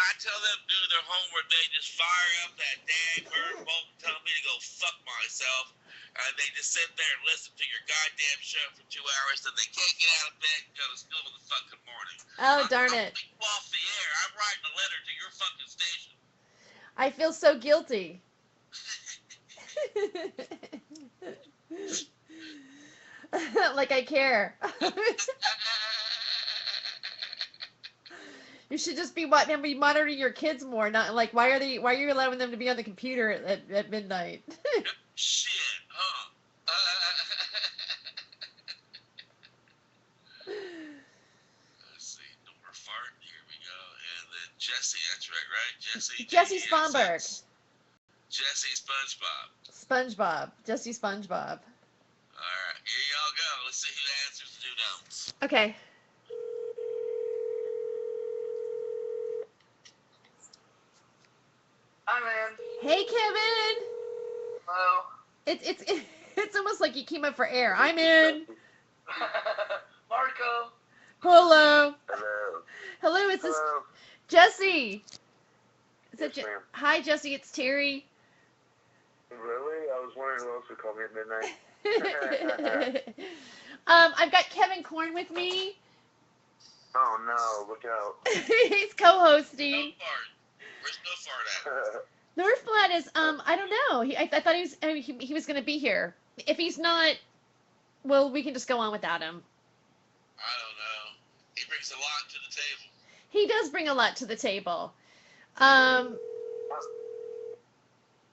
I tell them to do their homework, they just fire up that dang bird bolt and tell me to go fuck myself. And they just sit there and listen to your goddamn show for 2 hours, and they can't get out of bed and go to school in the fucking morning. Oh, darn it. I'm off the air. I'm writing a letter to your fucking station. I feel so guilty. Like I care. You should just be monitoring your kids more. Not like why are you allowing them to be on the computer at midnight? Shit, huh? Let's see, no more fart. Here we go. And then Jessie, that's right? Jessie Sponberg. Jessie SpongeBob. Jessie SpongeBob. Alright, here y'all go. Let's see who answers the new notes. Okay. Hi, man. Hey, Kevin. Hello. It's almost like you came up for air. I'm in. Marco. Hello. Hello. Hello. Is this Hello. Jesse? Is Yes, it ma'am. Hi, Jesse. It's Terry. Really? I was wondering who else would call me at midnight. I've got Kevin Korn with me. Oh no! Look out. He's co-hosting. No fart. Where's no fart at? Northflat is I don't know. I thought he was going to be here. If he's not, well, we can just go on without him. I don't know. He brings a lot to the table. He does bring a lot to the table.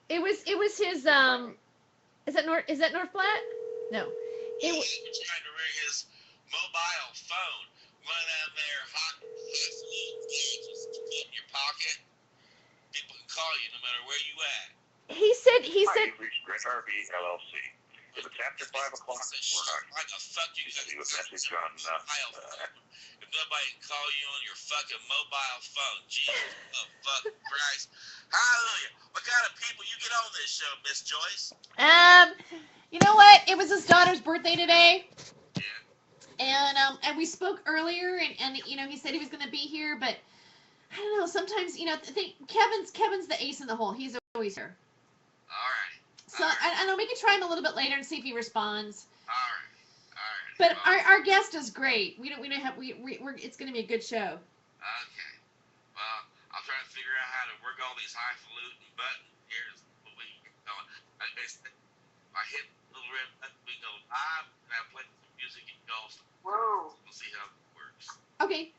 It was his is that Northflat? No. He was trying to ring his mobile phone. One of them there hot little gadgets to put in your pocket. People can call you no matter where you at. He said Hi, you've reached Brent RV LLC. If it's after 5 o'clock, we're not Like a fuck you going to guys. leave a message on. If nobody can call you on your fucking mobile phone, Jesus fucking Christ. Hallelujah. What kind of people you get on this show, Miss Joyce? You know what? It was his daughter's birthday today. Yeah. And we spoke earlier, and he said he was going to be here, but I don't know. Sometimes Kevin's the ace in the hole. He's always here. All right. So I know we can try him a little bit later and see if he responds. All right. But our guest is great. We're it's going to be a good show. Okay. Well, I'll try to figure out how to work all these highfalutin buttons. Here's what we going. I hit the little red button. We go live, and I play some music and go. Whoa. We'll see how it works. Okay.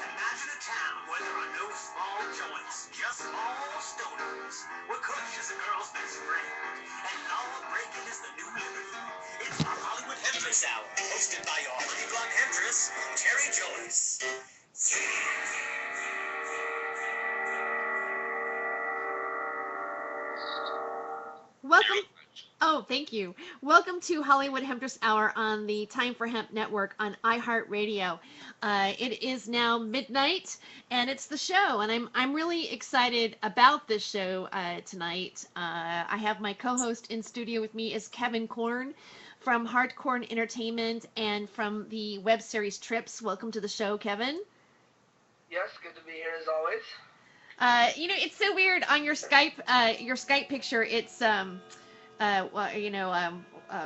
Imagine a town where there are no small joints, just small stoners, where Kush is a girl's best friend, and law breaking is the new liberty. It's our Hollywood Hemptress Hour, hosted by your pretty blonde Hemptress, Terry Joyce. Welcome. Oh, thank you. Welcome to Hollywood Hemptress Hour on the Time for Hemp Network on iHeartRadio. It is now midnight, and it's the show, and I'm really excited about this show tonight. I have my co-host in studio with me is Kevin Korn from Hardcore Entertainment and from the web series Trips. Welcome to the show, Kevin. Yes, good to be here as always. It's so weird on your Skype picture. It's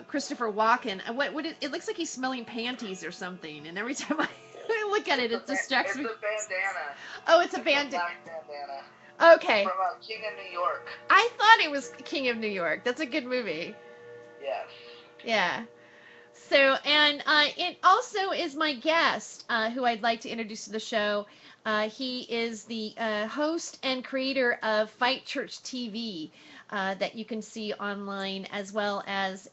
Christopher Walken. It looks like he's smelling panties or something. And every time I look at it, it distracts me. It's a bandana. Oh, it's a bandana. Black bandana. Okay. From King of New York. I thought it was King of New York. That's a good movie. Yes. Yeah. So, and it also is my guest, who I'd like to introduce to the show. He is the host and creator of Fight Church TV that you can see online, as well as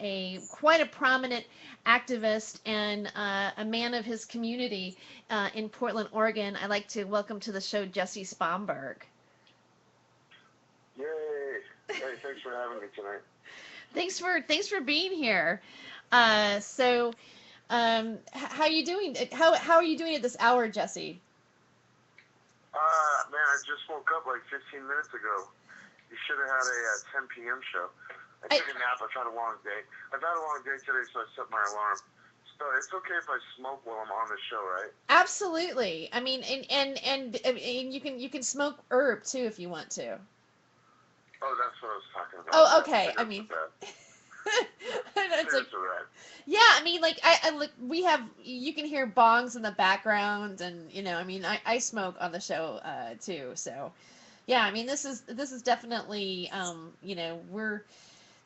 quite a prominent activist and a man of his community in Portland, Oregon. I'd like to welcome to the show Jessie Sponberg. Yay! Hey, thanks for having me tonight. Thanks for being here. How you doing? How are you doing at this hour, Jessie? Man, I just woke up like 15 minutes ago. You should have had a 10 p.m. show. I took a nap. I've had a long day. I've had a long day today, so I set my alarm. So it's okay if I smoke while I'm on the show, right? Absolutely. I mean, and you can smoke herb too if you want to. Oh, that's what I was talking about. Oh, Yeah, okay. I cigarettes mean, are bad. it's like, Cigarettes are bad. yeah. I mean, like I look. We have you can hear bongs in the background, and I mean, I smoke on the show too. So yeah. I mean, this is definitely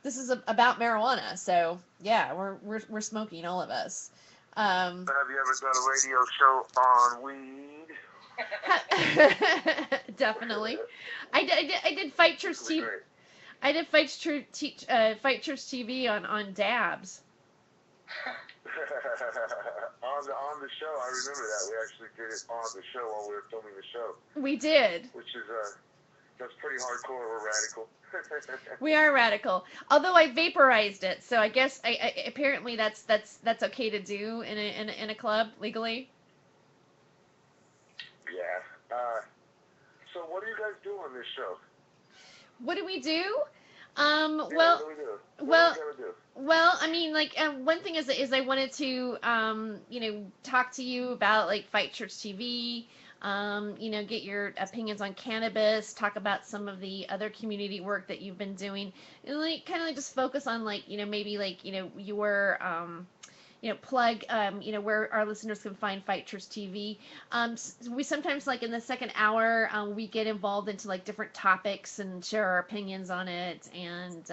this is about marijuana. So yeah, we're smoking, all of us. Um, Have you ever done a radio show on weed? definitely. I did Fight Church Particularly TV. great. I did Fight Church TV on Dabs. on the show, I remember that. We actually did it on the show while we were filming the show, We did. which is that's pretty hardcore. We're radical. We are radical. Although I vaporized it, so I guess apparently that's okay to do in a club legally. Yeah. So what do you guys do on this show? What do we do? Yeah, Well, what do we do? well, What do we gotta do? well. I mean, like one thing is I wanted to talk to you about like Fight Church TV. Get your opinions on cannabis. Talk about some of the other community work that you've been doing, and like kind of like just focus on like maybe like your plug, where our listeners can find Fight Church TV. We sometimes, like in the second hour, we get involved into like different topics and share our opinions on it, and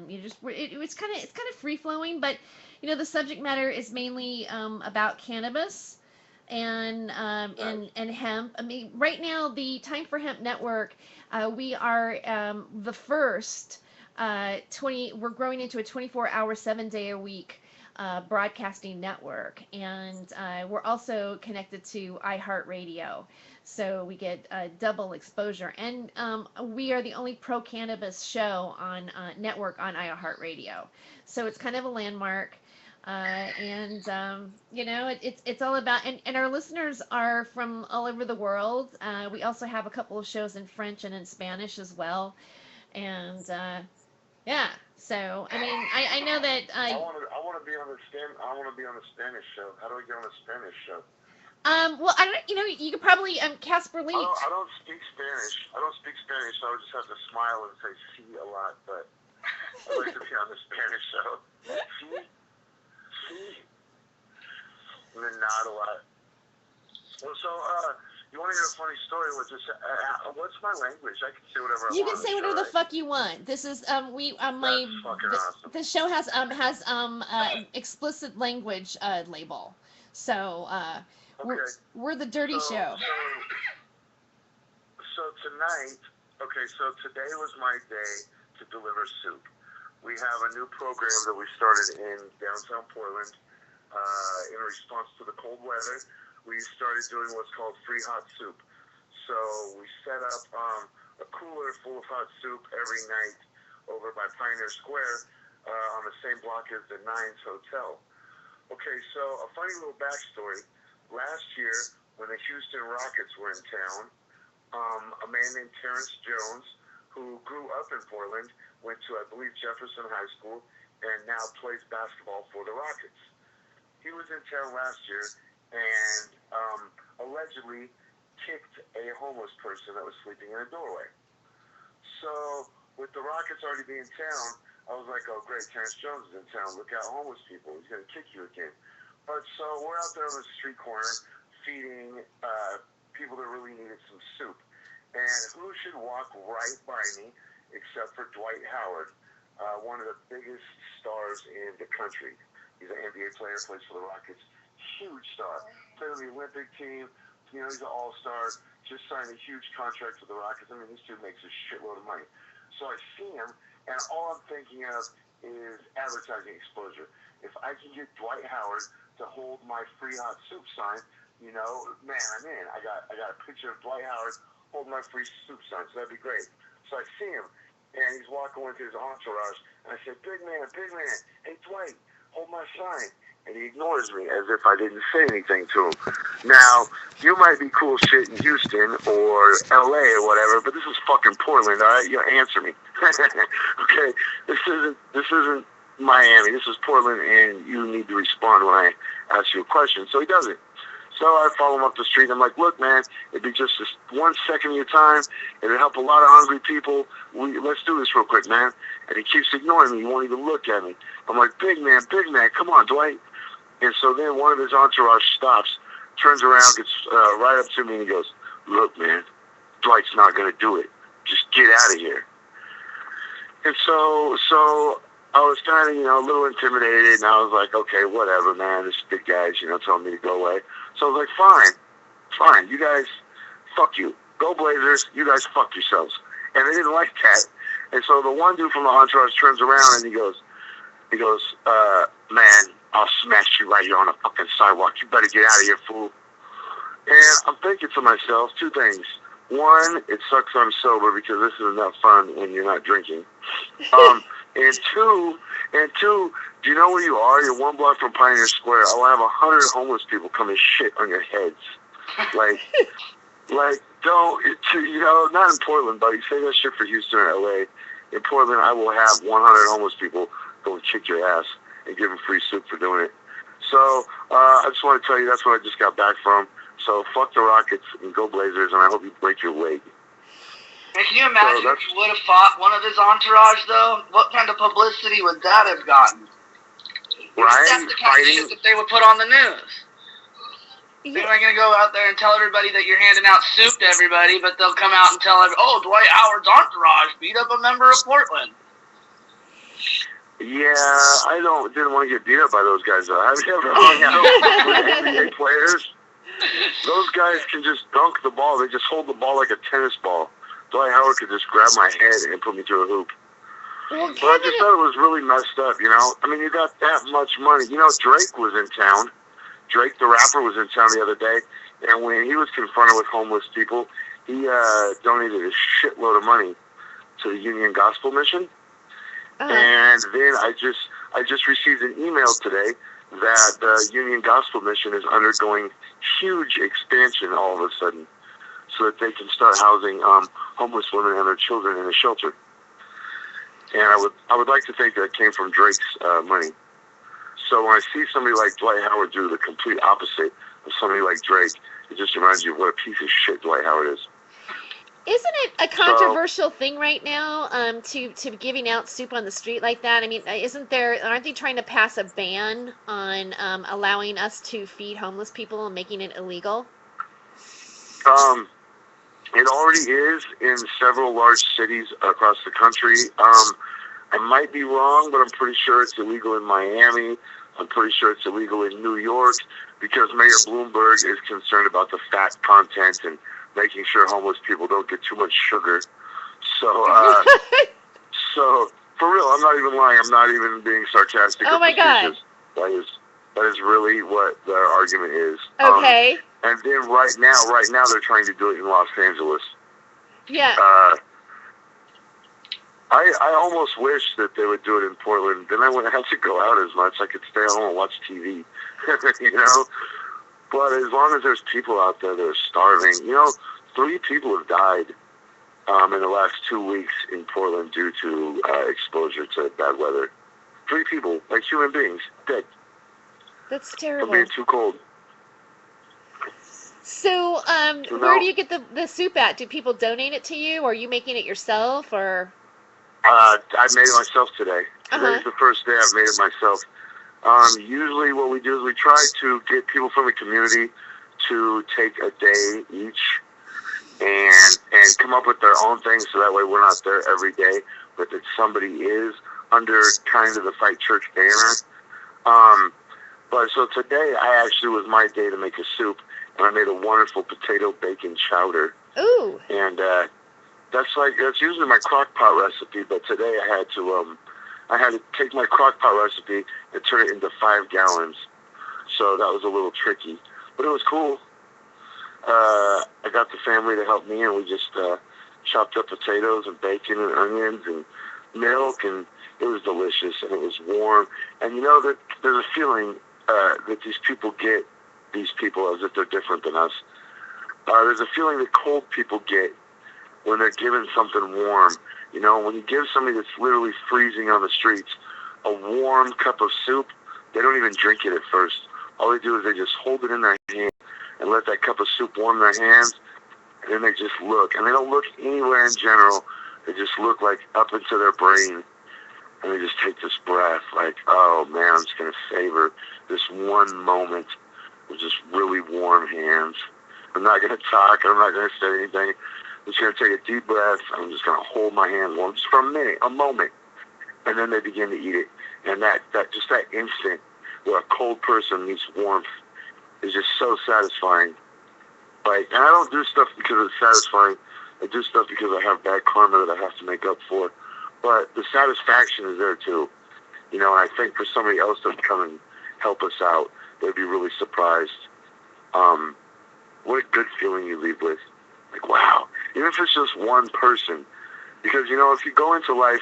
it's kind of free flowing, but the subject matter is mainly about cannabis and hemp. I mean, right now the Time for Hemp Network, we are the first 20. We're growing into a 24-hour, 7-day a week broadcasting network, and we're also connected to iHeartRadio, so we get double exposure. And we are the only pro cannabis show on network on iHeartRadio, so it's kind of a landmark. It's all about, and our listeners are from all over the world. We also have a couple of shows in French and in Spanish as well, and yeah. So I mean, I know that I want to be on the Spanish show. How do I get on the Spanish show? well, I don't. You could probably Casper Leach. I don't speak Spanish. So I would just have to smile and say "sí" a lot. But I'd like to be on the Spanish show. "Sí, sí," and then nod a lot. Well, so you want to hear a funny story? What's my language? I can say whatever I want. You can say whatever the right? fuck you want. This is That's fucking awesome. the show has explicit language label. So Okay. we're the dirty show. So tonight, so today was my day to deliver soup. We have a new program that we started in downtown Portland in response to the cold weather. We started doing what's called free hot soup. So we set up a cooler full of hot soup every night over by Pioneer Square on the same block as the Nines Hotel. Okay, so a funny little backstory. Last year, when the Houston Rockets were in town, a man named Terrence Jones, who grew up in Portland, went to, I believe, Jefferson High School, and now plays basketball for the Rockets. He was in town last year and allegedly kicked a homeless person that was sleeping in a doorway. So, with the Rockets already being in town, I was like, oh, great, Terrence Jones is in town. Look out, homeless people. He's going to kick you again. But so we're out there on the street corner feeding people that really needed some soup. And who should walk right by me except for Dwight Howard, one of the biggest stars in the country. He's an NBA player, plays for the Rockets. Huge star. Played on the Olympic team. He's an all-star. Just signed a huge contract with the Rockets. I mean, this dude makes a shitload of money. So I see him, and all I'm thinking of is advertising exposure. If I can get Dwight Howard to hold my free hot soup sign, man, I'm in. I got a picture of Dwight Howard holding my free soup sign, so that'd be great. So I see him, and he's walking with his entourage. And I said, big man, hey, Dwight, hold my sign. And he ignores me as if I didn't say anything to him. Now, you might be cool shit in Houston or LA or whatever, but this is fucking Portland, all right? You answer me. Okay? This isn't Miami. This is Portland, and you need to respond when I ask you a question. So he doesn't. So I follow him up the street, and I'm like, look, man, it'd be just this 1 second of your time. It'd help a lot of hungry people. Let's do this real quick, man. And he keeps ignoring me. He won't even look at me. I'm like, big man, come on, Dwight. And so then one of his entourage stops, turns around, gets right up to me, and he goes, look, man, Dwight's not going to do it. Just get out of here. And so I was kind of, a little intimidated, and I was like, okay, whatever, man. This big guy's, telling me to go away. So I was like, fine. You guys, fuck you. Go Blazers. You guys fuck yourselves. And they didn't like that. And so the one dude from the entourage turns around, and he goes, man, I'll smash you right here on the fucking sidewalk. You better get out of here, fool. And I'm thinking to myself two things. One, it sucks I'm sober because this is not fun when you're not drinking. And two, do you know where you are? You're 1 block from Pioneer Square. I will have 100 homeless people come and shit on your heads. Like, don't, not in Portland, buddy. Say that shit for Houston or LA. In Portland, I will have 100 homeless people go and kick your ass and give them free soup for doing it. So, I just want to tell you that's what I just got back from. So, fuck the Rockets and go Blazers, and I hope you break your leg. Hey, can you imagine if you would have fought one of his entourage, though? What kind of publicity would that have gotten? Right? That's the kind of shit that they would put on the news. Yeah. They're not going to go out there and tell everybody that you're handing out soup to everybody, but they'll come out and tell everybody, Dwight Howard's entourage beat up a member of Portland. Yeah, I didn't want to get beat up by those guys, though. Have you ever hung out with NBA players? Those guys can just dunk the ball. They just hold the ball like a tennis ball. Dwight Howard could just grab my head and put me through a hoop. Well, But I just thought it was really messed up, I mean, you got that much money. Drake was in town. Drake, the rapper, was in town the other day. And when he was confronted with homeless people, he donated a shitload of money to the Union Gospel Mission. And then I just received an email today that the Union Gospel Mission is undergoing huge expansion all of a sudden so that they can start housing homeless women and their children in a shelter. And I would like to think that it came from Drake's money. So when I see somebody like Dwight Howard do the complete opposite of somebody like Drake, it just reminds you of what a piece of shit Dwight Howard is. Isn't it a controversial thing right now to giving out soup on the street like that? I mean, aren't they trying to pass a ban on allowing us to feed homeless people and making it illegal? It already is in several large cities across the country. I might be wrong, but I'm pretty sure it's illegal in Miami. I'm pretty sure it's illegal in New York because Mayor Bloomberg is concerned about the fat content and making sure homeless people don't get too much sugar. So, so for real, I'm not even lying. I'm not even being sarcastic. Oh my God. That is really what their argument is. Okay. And then right now they're trying to do it in Los Angeles. Yeah. I almost wish that they would do it in Portland. Then I wouldn't have to go out as much. I could stay home and watch TV. But as long as there's people out there that are starving, 3 people have died in the last 2 weeks in Portland due to exposure to bad weather. 3 people, like human beings, dead. That's terrible. From being too cold. So, where do you get the soup at? Do people donate it to you, or are you making it yourself, or? I made it myself today. Today's the first day I've made it myself. Usually what we do is we try to get people from the community to take a day each and come up with their own things so that way we're not there every day, but that somebody is under kind of the Fight Church banner. But so today actually was my day to make a soup, and I made a wonderful potato bacon chowder. Ooh. And that's usually my crock pot recipe, but today I had to take my crock pot recipe and turn it into 5 gallons. So that was a little tricky, but it was cool. I got the family to help me, and we just chopped up potatoes and bacon and onions and milk, and it was delicious, and it was warm. And you know that there's a feeling that these people get, these people, as if they're different than us. There's a feeling that cold people get when they're given something warm. You know, when you give somebody that's literally freezing on the streets a warm cup of soup, they don't even drink it at first. All they do is they just hold it in their hand and let that cup of soup warm their hands, and then they just look. And they don't look anywhere in general. They just look like up into their brain, and they just take this breath like, oh man, I'm just going to savor this one moment with just really warm hands. I'm not going to talk. I'm not going to say anything. I'm just going to take a deep breath. I'm just going to hold my hand warm just for a minute, a moment. And then they begin to eat it. And that instant where a cold person meets warmth is just so satisfying. Like, and I don't do stuff because it's satisfying. I do stuff because I have bad karma that I have to make up for. But the satisfaction is there too. You know, and I think for somebody else to come and help us out, they'd be really surprised. What a good feeling you leave with. Like, wow. Even if it's just one person. Because, you know, if you go into life,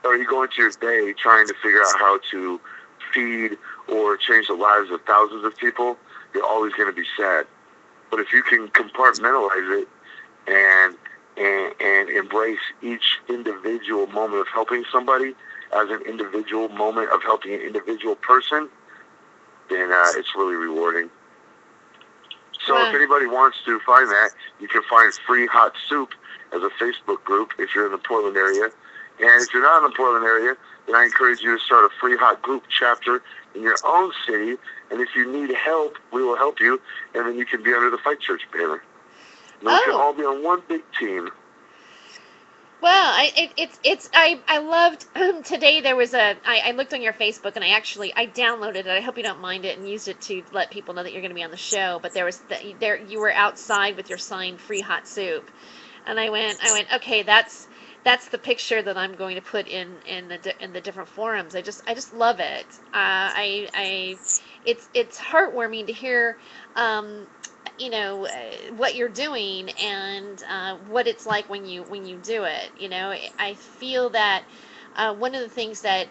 or you go into your day trying to figure out how to feed or change the lives of thousands of people, you're always going to be sad. But if you can compartmentalize it and embrace each individual moment of helping somebody as an individual moment of helping an individual person, then it's really rewarding. So if anybody wants to find that, you can find Free Hot Soup as a Facebook group if you're in the Portland area. And if you're not in the Portland area, then I encourage you to start a Free Hot group chapter in your own city. And if you need help, we will help you. And then you can be under the Fight Church banner. And we can all be on one big team. Well, I loved today. There was I looked on your Facebook and I downloaded it. I hope you don't mind it, and used it to let people know that you're going to be on the show. But you were outside with your sign Free Hot Soup, and I went okay, that's the picture that I'm going to put in the different forums. I just love it. It's heartwarming to hear. You know, what you're doing and what it's like when you do it. You know, I feel that one of the things that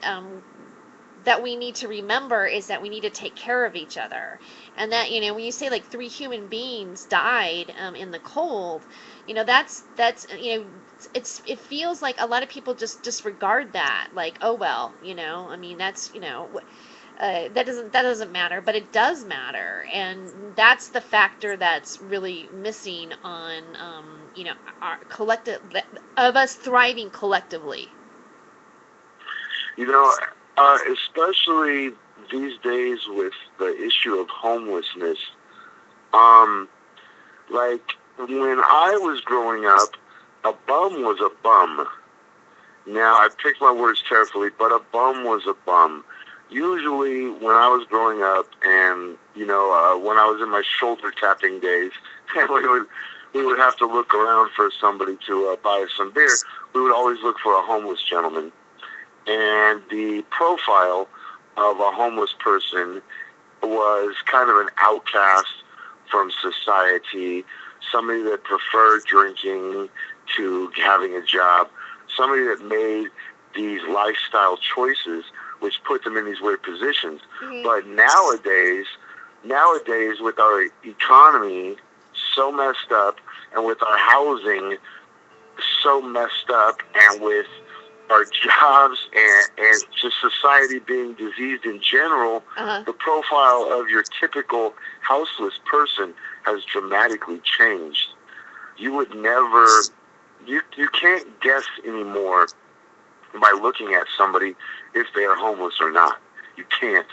we need to remember is that we need to take care of each other, and that, you know, when you say like 3 human beings died in the cold, you know, that's you know, it feels like a lot of people just disregard that, like, oh well, you know, I mean, that's, you know, that doesn't matter, but it does matter, and that's the factor that's really missing on you know, our collective, of us thriving collectively. You know, especially these days with the issue of homelessness. Like when I was growing up, a bum was a bum. Now I pick my words carefully, but a bum was a bum. Usually, when I was growing up, and you know, when I was in my shoulder tapping days, we would have to look around for somebody to buy us some beer. We would always look for a homeless gentleman, and the profile of a homeless person was kind of an outcast from society, somebody that preferred drinking to having a job, somebody that made these lifestyle choices which put them in these weird positions. Mm-hmm. But nowadays, with our economy so messed up, and with our housing so messed up, and with our jobs and just society being diseased in general, the profile of your typical houseless person has dramatically changed. You would never, you can't guess anymore by looking at somebody if they are homeless or not. You can't.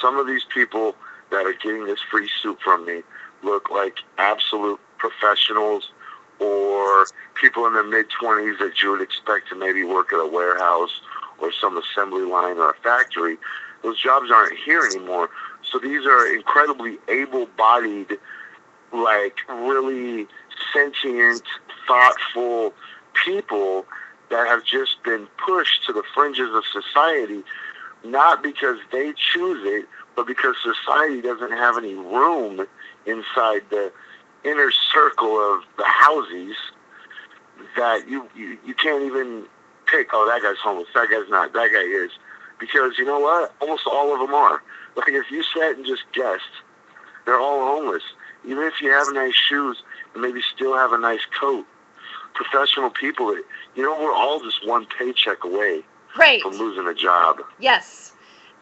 Some of these people that are getting this free soup from me look like absolute professionals, or people in their mid-20s that you would expect to maybe work at a warehouse or some assembly line or a factory. Those jobs aren't here anymore. So these are incredibly able-bodied, like really sentient, thoughtful people that have just been pushed to the fringes of society, not because they choose it, but because society doesn't have any room inside the inner circle of the houses. that you can't even pick, oh, that guy's homeless, that guy's not, that guy is. Because you know what? Almost all of them are. Like, if you sat and just guessed, they're all homeless. Even if you have nice shoes and maybe still have a nice coat. Professional people, you know, we're all just one paycheck away from losing a job. Yes.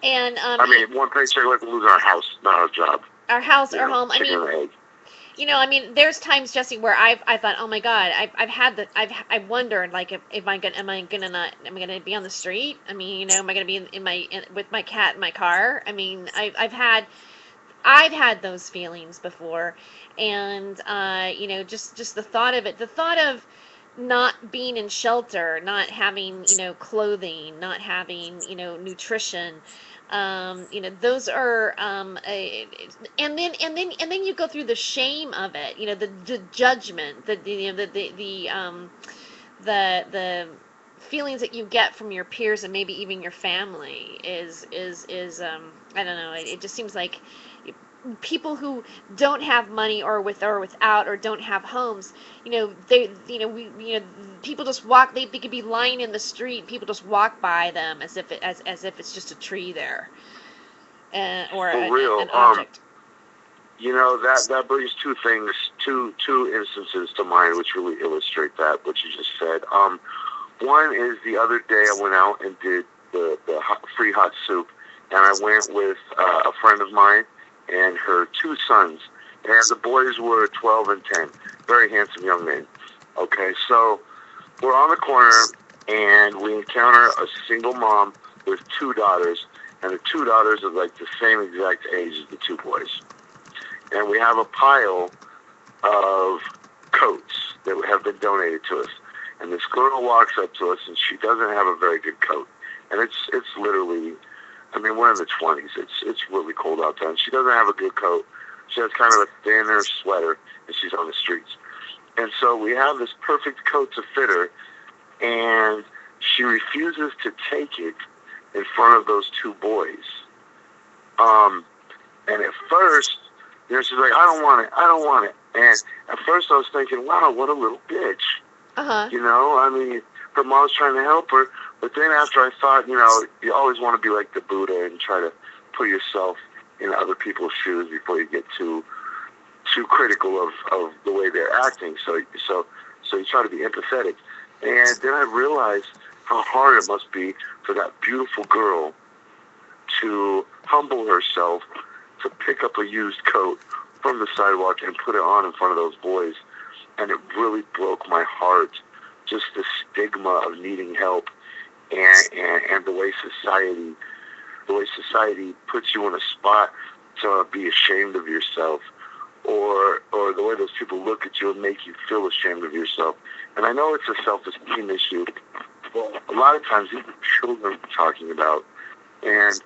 And I mean, one paycheck away from losing our house, not our job. Our house, our home. I mean, you know, I mean, there's times, Jesse, where I thought, oh my God, I've wondered, like, am I gonna be on the street? I mean, you know, am I gonna be with my cat in my car? I mean, I've had those feelings before, and you know, just the thought of it, the thought of not being in shelter, not having, you know, clothing, not having, you know, nutrition. You know, those are, and then you go through the shame of it, you know, the judgment, you know, the feelings that you get from your peers and maybe even your family is I don't know, it just seems like people who don't have money or without or don't have homes, you know, people just walk, they could be lying in the street, people just walk by them as if it's just a tree there, or an object. You know, that brings two instances to mind which really illustrate that, what you just said. One is the other day I went out and did the free hot soup, and I went with a friend of mine and her two sons, and the boys were 12 and 10, very handsome young men. Okay, so we're on the corner, and we encounter a single mom with two daughters, and the two daughters are like the same exact age as the two boys. And we have a pile of coats that have been donated to us. And this girl walks up to us, and she doesn't have a very good coat. And it's literally, I mean, we're in the 20s. It's really cold out there. And she doesn't have a good coat. She has kind of a thinner sweater, and she's on the streets. And so we have this perfect coat to fit her, and she refuses to take it in front of those two boys. And at first, you know, she's like, I don't want it. And at first I was thinking, wow, what a little bitch. You know, I mean, her mom's trying to help her. But then after I thought, you know, you always want to be like the Buddha and try to put yourself in other people's shoes before you get too critical of the way they're acting. So you try to be empathetic. And then I realized how hard it must be for that beautiful girl to humble herself, to pick up a used coat from the sidewalk and put it on in front of those boys. And it really broke my heart, just the stigma of needing help and the way society puts you in a spot to be ashamed of yourself, or the way those people look at you and make you feel ashamed of yourself. And I know it's a self-esteem issue, but a lot of times even children are talking about, and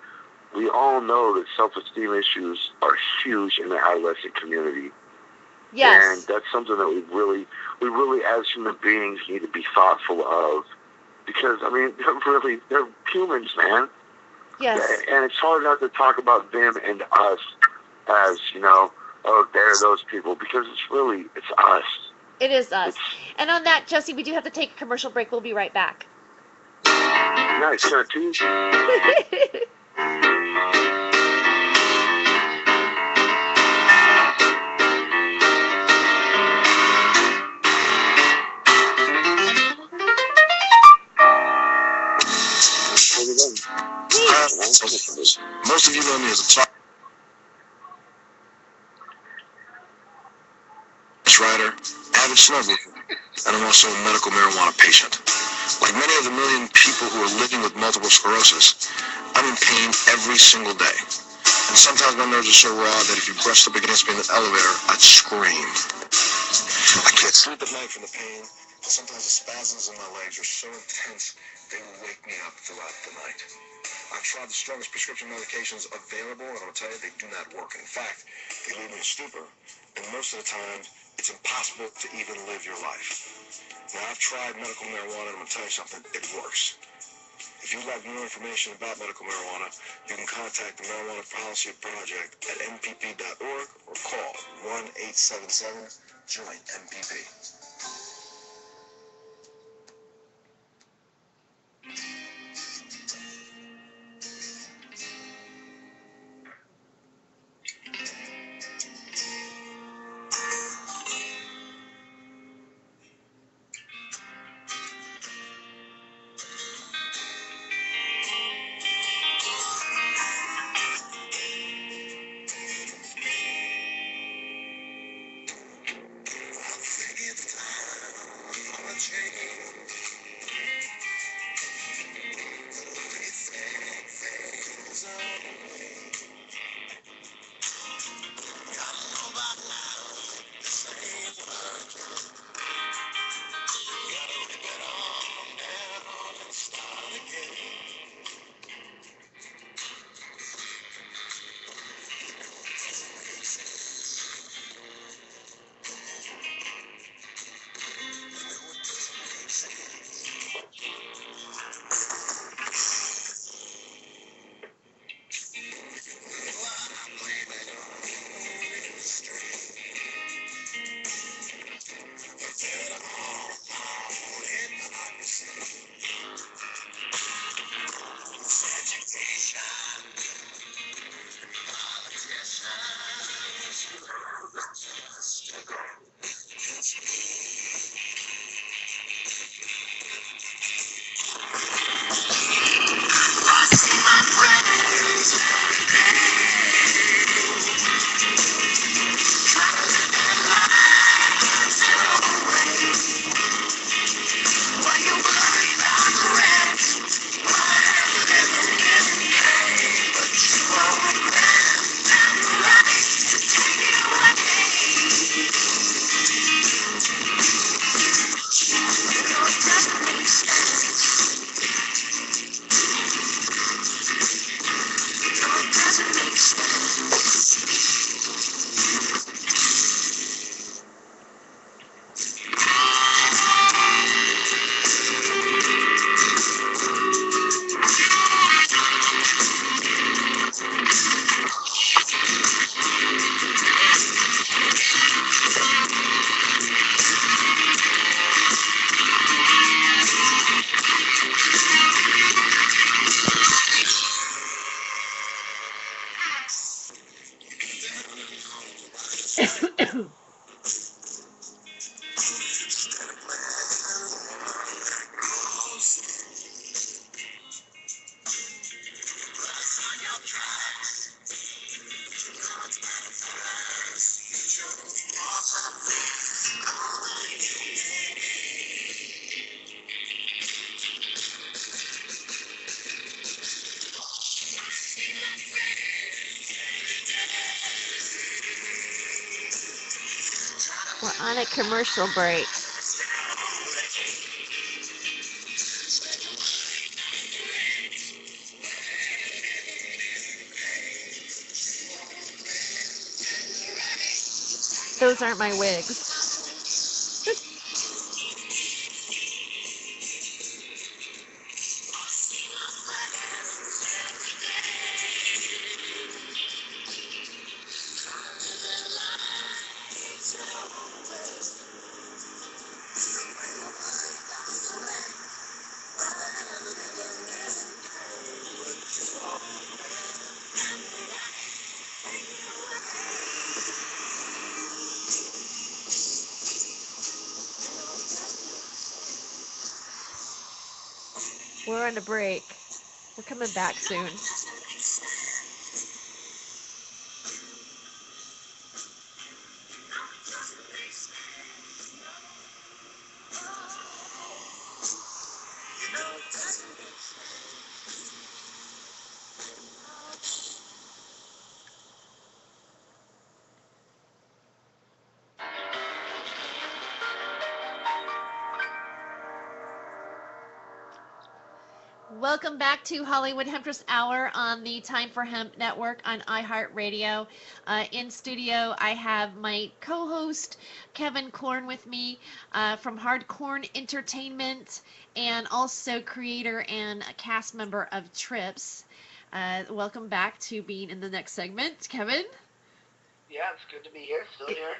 we all know that self-esteem issues are huge in the adolescent community. Yes. And that's something that we really as human beings need to be thoughtful of. Because, I mean, they're humans, man. Yes. And it's hard not to talk about them and us as, you know, oh, they're those people. Because it's us. It is us. And on that, Jesse, we do have to take a commercial break. We'll be right back. Nice. Can I tease? Most of you know me as a talk writer, avid snowboarder, and I'm also a medical marijuana patient. Like many of the million people who are living with multiple sclerosis, I'm in pain every single day. And sometimes my nerves are so raw that if you brushed up against me in the elevator, I'd scream. I can't sleep at night from the pain, and sometimes the spasms in my legs are so intense they will wake me up throughout the night. I've tried the strongest prescription medications available, and I'm going to tell you, they do not work. In fact, they leave me in stupor, and most of the time, it's impossible to even live your life. Now, I've tried medical marijuana, and I'm going to tell you something, it works. If you'd like more information about medical marijuana, you can contact the Marijuana Policy Project at mpp.org or call 1-877-JOIN-MPP. We're on a commercial break. Those aren't my wigs. We're on a break. We're coming back soon. Welcome back to Hollywood Hemptress Hour on the Time for Hemp Network on iHeartRadio. In studio, I have my co-host Kevin Korn with me from Hardcorn Entertainment, and also creator and a cast member of Trips. Welcome back to being in the next segment, Kevin. Yeah, it's good to be here. Still here.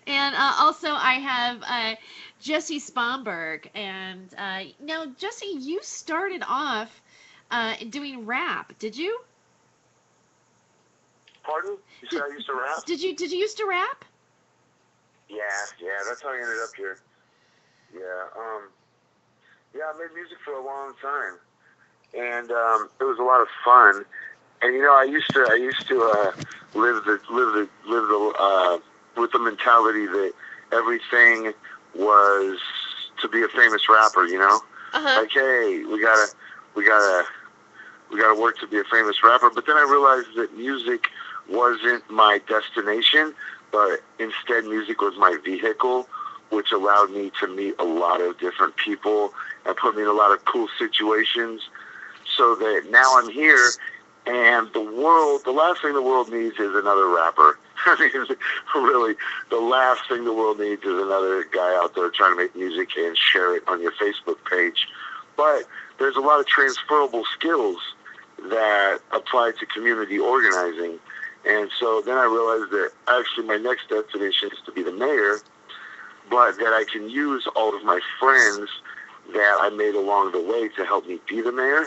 And also I have Jessie Sponberg. And now, Jessie, you started off doing rap, did you? Pardon? You said I used to rap? Did you used to rap? Yeah, that's how I ended up here. Yeah, I made music for a long time, and it was a lot of fun. And you know, I used to live with the mentality that everything was to be a famous rapper. You know, like, hey, we gotta work to be a famous rapper. But then I realized that music wasn't my destination, but instead music was my vehicle, which allowed me to meet a lot of different people and put me in a lot of cool situations, so that now I'm here. And the last thing the world needs is another rapper. I mean, really, the last thing the world needs is another guy out there trying to make music and share it on your Facebook page. But there's a lot of transferable skills that apply to community organizing. And so then I realized that actually my next destination is to be the mayor, but that I can use all of my friends that I made along the way to help me be the mayor.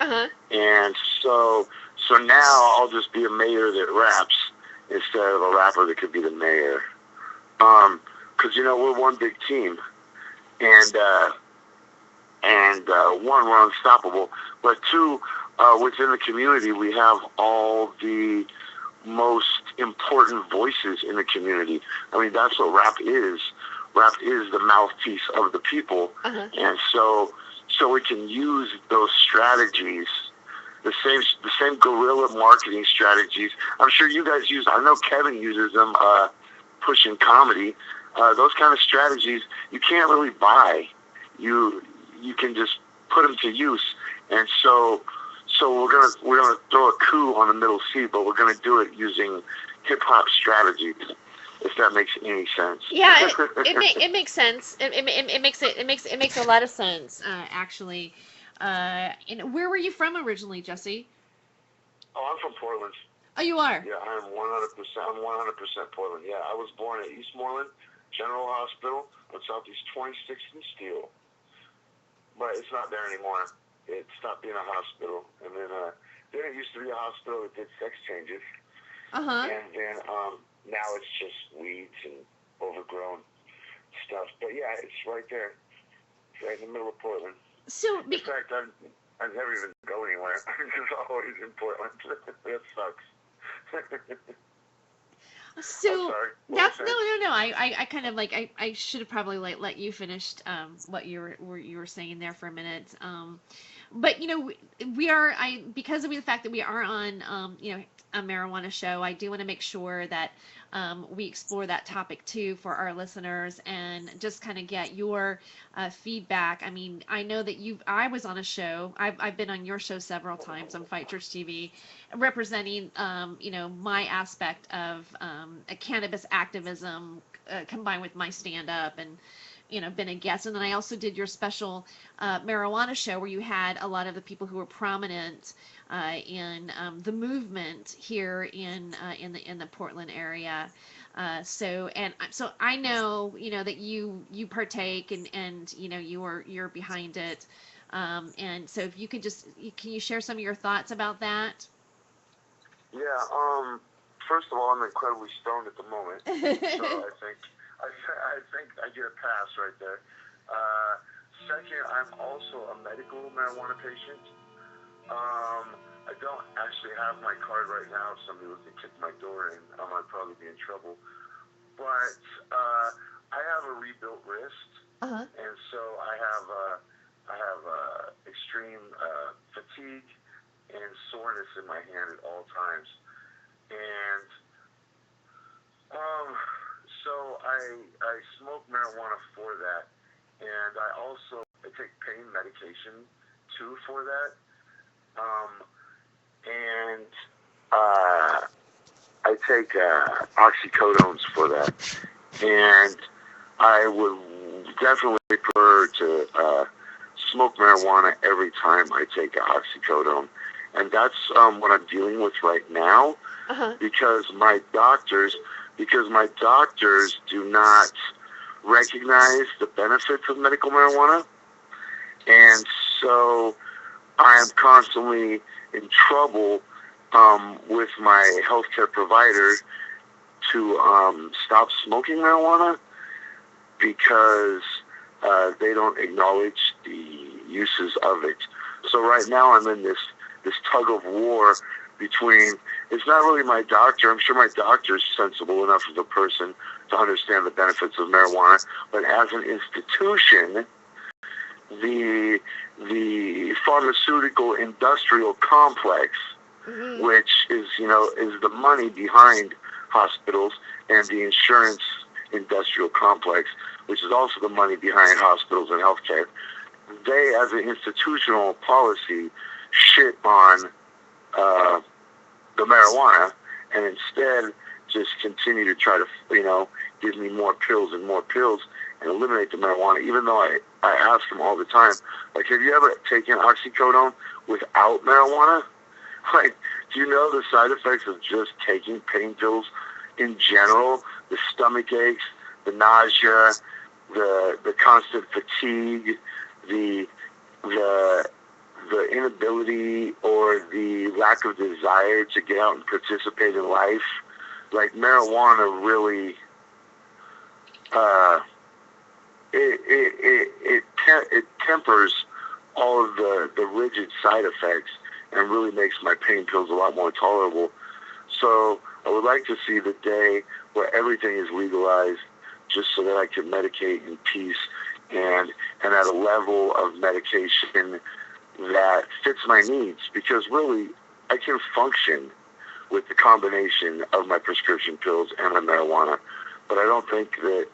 And so now I'll just be a mayor that raps instead of a rapper that could be the mayor. Because, you know, we're one big team. And one, we're unstoppable. But two, within the community, we have all the most important voices in the community. I mean, that's what rap is. Rap is the mouthpiece of the people. And so we can use those strategies, the same guerrilla marketing strategies. I'm sure you guys use. I know Kevin uses them, pushing comedy. Those kind of strategies you can't really buy. You can just put them to use. And so we're gonna throw a coup on the middle C, but we're gonna do it using hip hop strategies. If that makes any sense. Yeah, it makes sense. It makes a lot of sense, actually. And where were you from originally, Jessie? Oh, I'm from Portland. Oh, you are? Yeah, I'm 100%. I'm 100% Portland. Yeah, I was born at Eastmoreland General Hospital on Southeast 26th and Steel, but it's not there anymore. It stopped being a hospital, and then it used to be a hospital that did sex changes. And then now it's just weeds and overgrown stuff. But yeah, it's right there. It's right in the middle of Portland. So, In fact, I've never even go anywhere. I'm just always in Portland. That sucks. so sorry. that's no. I kind of like I should have probably let you finish what you were saying there for a minute. But we are because of the fact that we are on a marijuana show. I do want to make sure that we explore that topic too for our listeners and just kind of get your feedback. I mean, I know that I was on a show. I've been on your show several times on Fight Church TV, representing my aspect of a cannabis activism combined with my stand up and been a guest. And then I also did your special marijuana show where you had a lot of the people who were prominent in the movement here in the Portland area. So I know that you partake and you're behind it. And so if you could can you share some of your thoughts about that? Yeah. First of all, I'm incredibly stoned at the moment, so I think I get a pass right there. Second, I'm also a medical marijuana patient. I don't actually have my card right now. If somebody was to kick my door in, I might probably be in trouble. But I have a rebuilt wrist, and so I have extreme fatigue and soreness in my hand at all times. And so I smoke marijuana for that, and I take pain medication too for that. And I take oxycodones for that. And I would definitely prefer to smoke marijuana every time I take oxycodone. And that's what I'm dealing with right now, because my doctors do not recognize the benefits of medical marijuana, and so I am constantly in trouble with my healthcare provider to stop smoking marijuana because they don't acknowledge the uses of it. So right now I'm in this tug of war between, it's not really my doctor. I'm sure my doctor is sensible enough of a person to understand the benefits of marijuana, but as an institution, the pharmaceutical industrial complex, which is the money behind hospitals, and the insurance industrial complex, which is also the money behind hospitals and healthcare, they, as an institutional policy, shit on the marijuana, and instead just continue to try to, give me more pills and eliminate the marijuana, even though I ask them all the time, like, have you ever taken oxycodone without marijuana? Like, do you know the side effects of just taking pain pills in general? The stomach aches, the nausea, the constant fatigue, the inability or the lack of desire to get out and participate in life. Like, marijuana really, it tempers all of the rigid side effects and really makes my pain pills a lot more tolerable. So I would like to see the day where everything is legalized, just so that I can medicate in peace and at a level of medication that fits my needs, because really I can function with the combination of my prescription pills and my marijuana. But I don't think that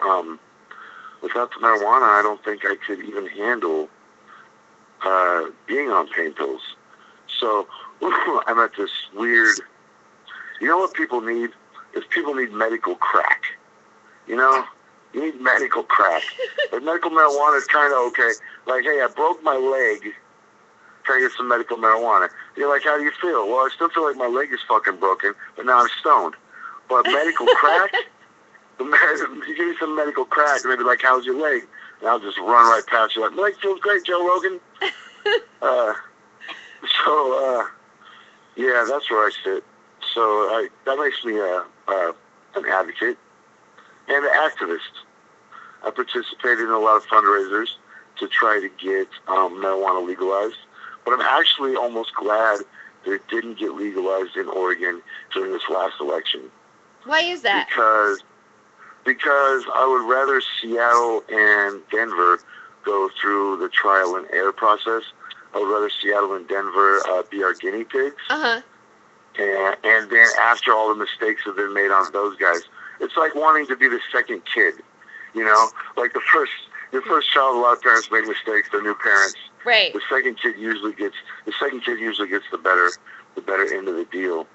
without the marijuana, I don't think I could even handle being on pain pills. So I'm at this weird, you know what people need? Is people need medical crack. You need medical crack. But medical marijuana is kind of okay. Like, hey, I broke my leg. Can I get some medical marijuana? You're like, how do you feel? Well, I still feel like my leg is fucking broken, but now I'm stoned. But medical crack? You give me some medical crack, and they'd be like, how's your leg? And I'll just run right past you like, my leg feels great, Joe Rogan. Yeah, that's where I sit. So that makes me an an advocate and an activist. I participated in a lot of fundraisers to try to get marijuana legalized, but I'm actually almost glad that it didn't get legalized in Oregon during this last election. Why is that? Because I would rather Seattle and Denver go through the trial and error process. I would rather Seattle and Denver be our guinea pigs. Uh-huh. And then after all the mistakes have been made on those guys, it's like wanting to be the second kid. You know, like your first child, a lot of parents make mistakes. They're new parents. Right. The second kid usually gets the better end of the deal.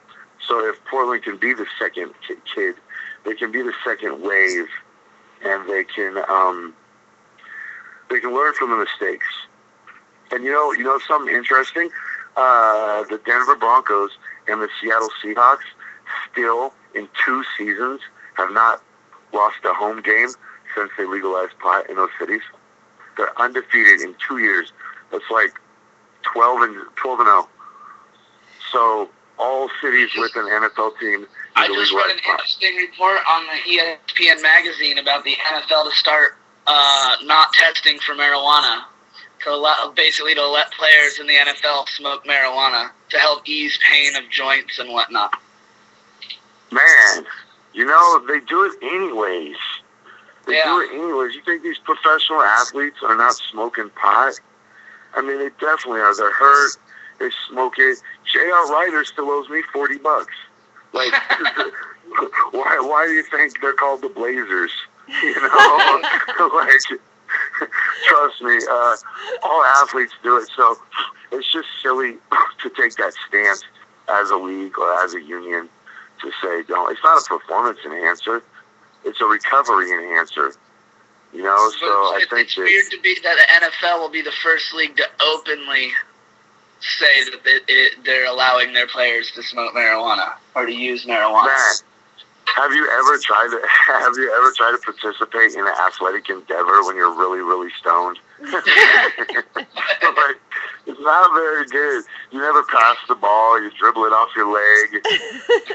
So if Portland can be the second kid, they can be the second wave, and they can learn from the mistakes. And you know something interesting? The Denver Broncos and the Seattle Seahawks still in 2 seasons have not lost a home game since they legalized pot in those cities. They're undefeated in 2 years. That's like 12-0. So all cities with an NFL team. I just read an interesting report on the ESPN magazine about the NFL to start not testing for marijuana, to let players in the NFL smoke marijuana to help ease pain of joints and whatnot. Man, they do it anyways. They do it anyways. You think these professional athletes are not smoking pot? I mean, they definitely are. They're hurt. They smoke it. J.R. Ryder still owes me $40. Like, why do you think they're called the Blazers? Like, trust me, all athletes do it. So it's just silly to take that stance as a league or as a union to say, don't. It's not a performance enhancer. It's a recovery enhancer. So I think it's weird to be that the NFL will be the first league to openly say that they're allowing their players to smoke marijuana or to use marijuana. Man, have you ever tried to participate in an athletic endeavor when you're really, really stoned? Like, it's not very good. You never pass the ball. You dribble it off your leg.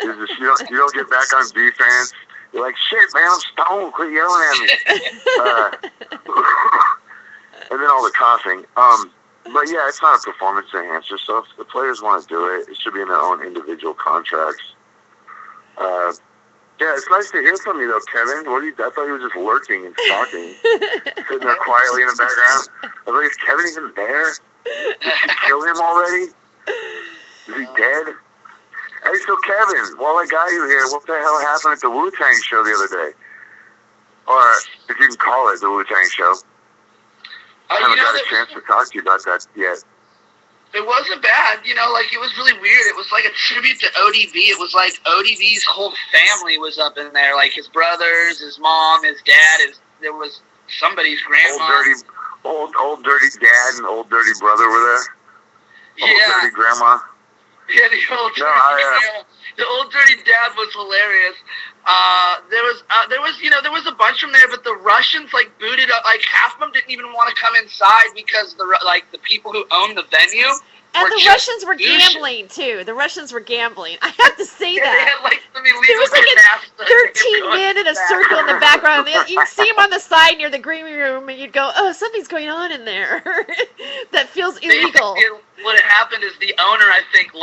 You don't get back on defense. You're like, shit, man, I'm stoned. Quit yelling at me. And then all the coughing. But yeah, it's not a performance enhancer. So if the players want to do it, it should be in their own individual contracts. Yeah, it's nice to hear from you, though, Kevin. I thought you were just lurking and talking, sitting there quietly in the background. I was like, is Kevin even there? Did you kill him already? Is he dead? Hey, so Kevin, while I got you here, what the hell happened at the Wu-Tang show the other day? Or, if you can call it the Wu-Tang show. I haven't got a chance to talk to you about that yet. It wasn't bad, it was really weird. It was like a tribute to ODB. It was like ODB's whole family was up in there, like his brothers, his mom, his dad. There was somebody's grandma. Old dirty dad and old dirty brother were there. Old dirty grandma. Yeah, the old dirty dad was hilarious. There was a bunch from there, but the Russians booted up. Like half of them didn't even want to come inside because the people who owned the venue. And the Russians were gambling too. The Russians were gambling. I have to say that. They had some illegal there was 13 men in a circle in the background. You can see them on the side near the green room, and you'd go, "Oh, something's going on in there. That feels illegal." What had happened is the owner, I think,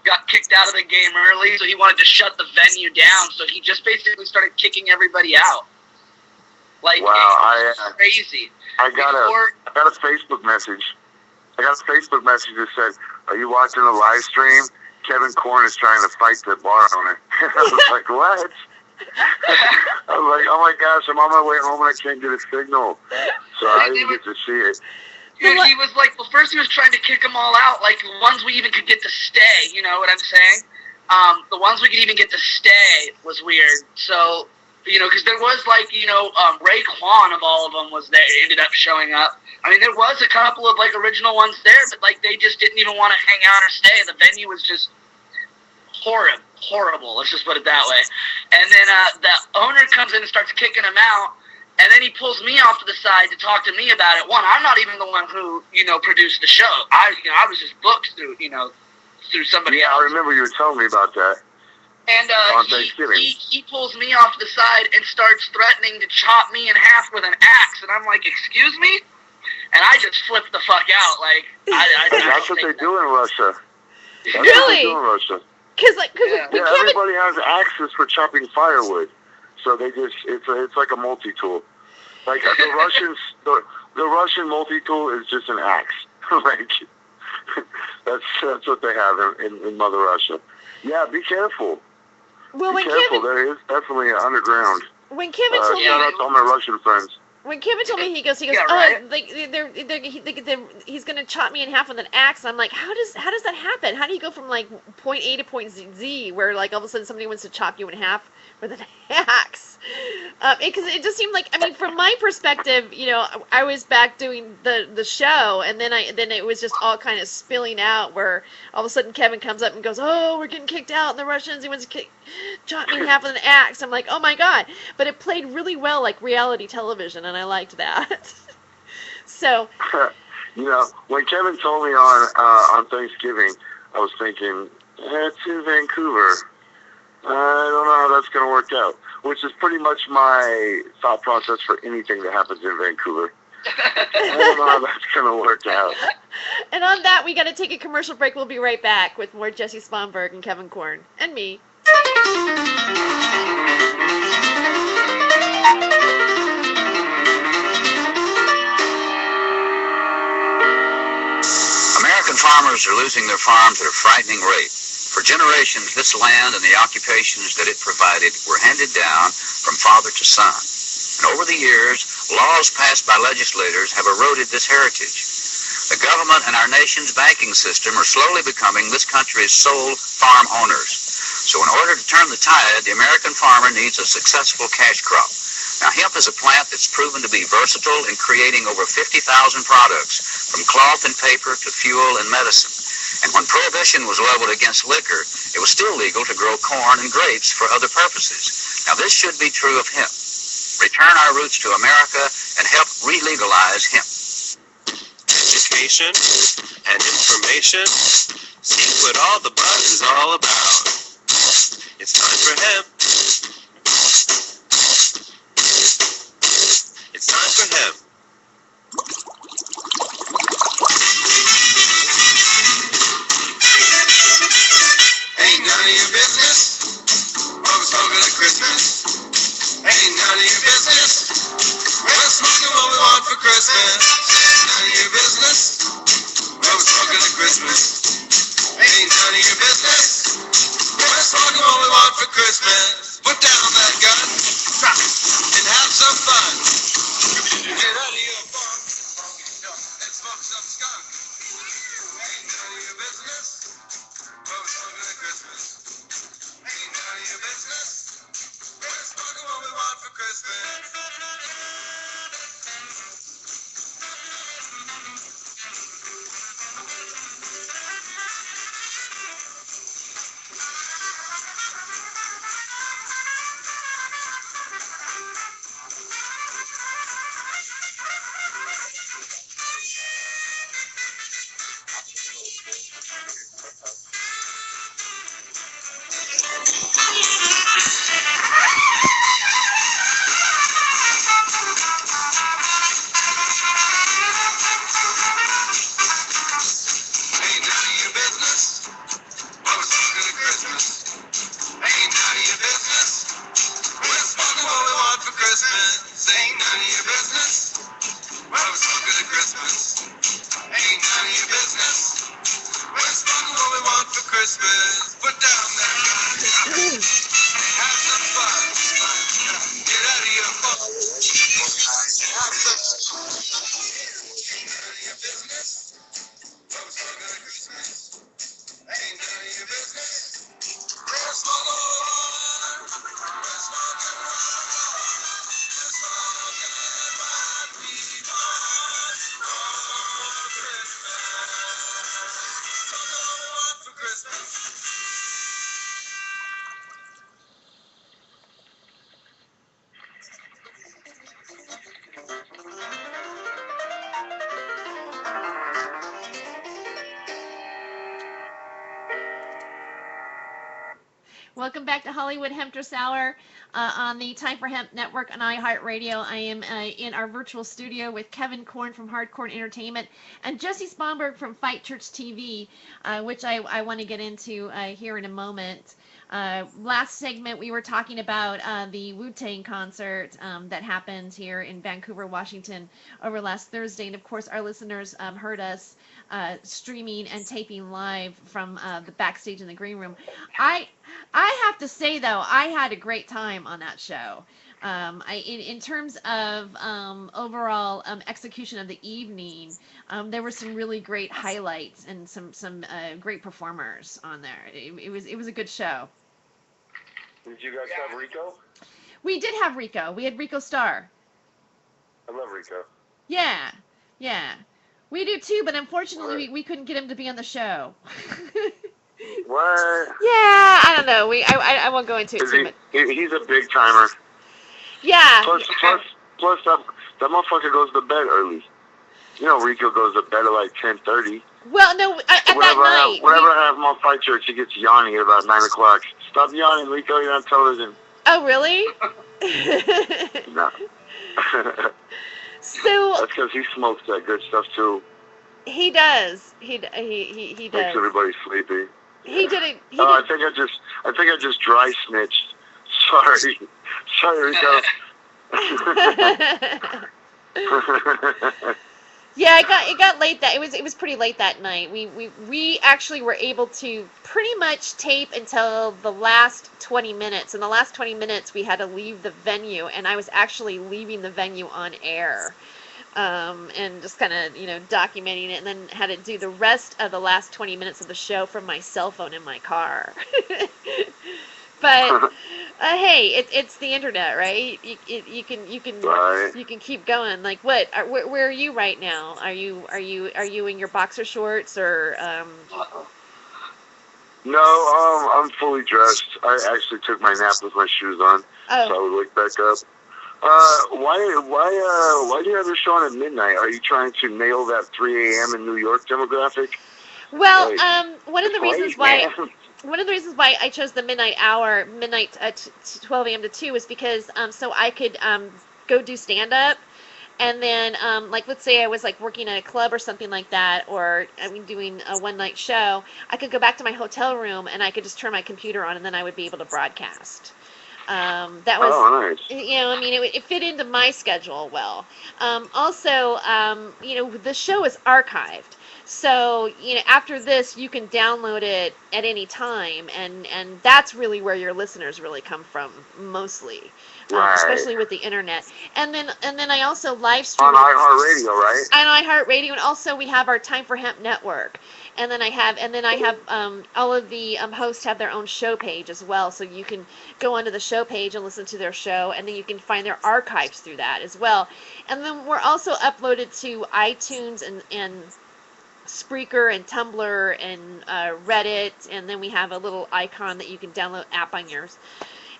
got kicked out of the game early, so he wanted to shut the venue down. So he just basically started kicking everybody out. Wow, crazy. I got a Facebook message. That said, "Are you watching the live stream? Kevin Korn is trying to fight the bar owner." I was like, "What?" I was like, "Oh my gosh, I'm on my way home and I can't get a signal." So I didn't get to see it. Dude, he was first he was trying to kick them all out, the ones we even could get to stay, you know what I'm saying? The ones we could even get to stay was weird. So, because there was Raekwon of all of them was there, ended up showing up. I mean, there was a couple of original ones there, but they just didn't even want to hang out or stay. The venue was just horrible. Let's just put it that way. And then the owner comes in and starts kicking them out. And then he pulls me off to the side to talk to me about it. One, I'm not even the one who, produced the show. I was just booked through somebody else. I remember you were telling me about that. And on Thanksgiving. he pulls me off the side and starts threatening to chop me in half with an axe. And I'm like, excuse me? And I just flip the fuck out. Like, that's what they do in Russia. That's Really? what they do in Russia. Because everybody has axes for chopping firewood, so they just it's like a multi-tool. Like the Russians, the Russian multi-tool is just an axe. Like that's what they have in Mother Russia. Yeah, be careful. Well, be careful. There is definitely an underground. When Kevin told me, shout out to all my Russian friends. When Kevin told me, he goes, Yeah, right. he's gonna chop me in half with an axe. I'm like, how does that happen? How do you go from like point A to point Z, where like all of a sudden somebody wants to chop you in half with an axe? Because it just seemed like, I mean, from my perspective, you know, I was back doing the show, and then it was just all kind of spilling out, where all of a sudden Kevin comes up and goes, oh, we're getting kicked out, and the Russians, he wants to chop me in half with an axe. I'm like, oh my god! But it played really well, like reality television, and I liked that. So, you know, when Kevin told me on Thanksgiving, I was thinking, it's in Vancouver. I don't know how that's going to work out, which is pretty much my thought process for anything that happens in Vancouver. I don't know how that's going to work out. And on that, we got to take a commercial break. We'll be right back with more Jessie Sponberg and Kevin Korn and me. American farmers are losing their farms at a frightening rate. For generations, this land and the occupations that it provided were handed down from father to son. And over the years, laws passed by legislators have eroded this heritage. The government and our nation's banking system are slowly becoming this country's sole farm owners. So in order to turn the tide, the American farmer needs a successful cash crop. Now, hemp is a plant that's proven to be versatile in creating over 50,000 products, from cloth and paper to fuel and medicine. And when prohibition was leveled against liquor, it was still legal to grow corn and grapes for other purposes. Now, this should be true of hemp. Return our roots to America and help re-legalize hemp. Education and information. See what all the buzz is all about. It's time for hemp. It's time for hemp. Ain't none of your business what we're smoking at Christmas. Ain't none of your business. We're smoking what we want for Christmas. Ain't none of your business what we're smoking at Christmas. Ain't none of your business. We're smoking what we want for Christmas. Put down that gun, drop it, and have some fun. Get out of your funk and smoke some skunk. Ain't none of your business what we're smoking at Christmas. Ain't none of your business. We're smoking what we want for Christmas. Ain't none of your business what we're smoking at Christmas. Ain't none of your business. We're smoking what we want for Christmas. Ain't none of your business what we're smoking at Christmas. Ain't none of your business. We're smoking what we want for Christmas. Put down that gun. Have some fun. Get out of your funk. Have some fun. Ain't none of your business what we're smoking at Christmas. Ain't none of your business. We're smoking what we want. We're smoking what we want. We're smoking what we want for Christmas. Smoking what we want for Christmas. Welcome back to Hollywood Hemptress Hour on the Time for Hemp Network on iHeartRadio. I am in our virtual studio with Kevin Korn from Hardcore Entertainment and Jessie Sponberg from Fight Church TV, which I want to get into here in a moment. Last segment, we were talking about the Wu-Tang concert that happened here in Vancouver, Washington over last Thursday. And of course, our listeners heard us streaming and taping live from the backstage in the green room. I have to say, though, I had a great time on that show. In terms of overall execution of the evening, there were some really great highlights and some great performers on there. It was a good show. Did you guys have Rico? We did have Rico. We had Rico Starr. I love Rico. Yeah. We do too, but unfortunately we couldn't get him to be on the show. What? Yeah, I don't know. I won't go into it too much. He's a big timer. Yeah. Plus that motherfucker goes to bed early. You know, Rico goes to bed at like 10:30. Well, no, at that night. Whenever I have him on Fight Church, he gets yawning at about 9 o'clock. Stop yawning, Rico. You're on television. Oh, really? No. So that's because he smokes that good stuff too. He does. He does. Makes everybody sleepy. He didn't. I think I just dry snitched. Sorry, Rico. Yeah, it got late that it was pretty late that night. We actually were able to pretty much tape until the last 20 minutes. In the last 20 minutes, we had to leave the venue, and I was actually leaving the venue on air, and just kind of documenting it, and then had to do the rest of the last 20 minutes of the show from my cell phone in my car. But hey, it's the internet, right? You can keep going. Like what? Where are you right now? Are you in your boxer shorts or? No, I'm fully dressed. I actually took my nap with my shoes on, so I would wake back up. Why do you have your show on at midnight? Are you trying to nail that 3 a.m. in New York demographic? Well, one of the reasons why I chose the midnight hour, 12 a.m. to 2, is because so I could go do stand up, and then like let's say I was like working at a club or something like that, or doing a one night show, I could go back to my hotel room and I could just turn my computer on, and then I would be able to broadcast. That was, nice. It fit into my schedule well. Also, the show is archived. So, after this, you can download it at any time, and that's really where your listeners really come from, mostly, especially with the internet. And then I also live stream on iHeartRadio, right? On iHeartRadio, and also we have our Time for Hemp network, and then I have all of the hosts have their own show page as well, so you can go onto the show page and listen to their show, and then you can find their archives through that as well. And then we're also uploaded to iTunes and Spreaker and Tumblr and Reddit, and then we have a little icon that you can download app on your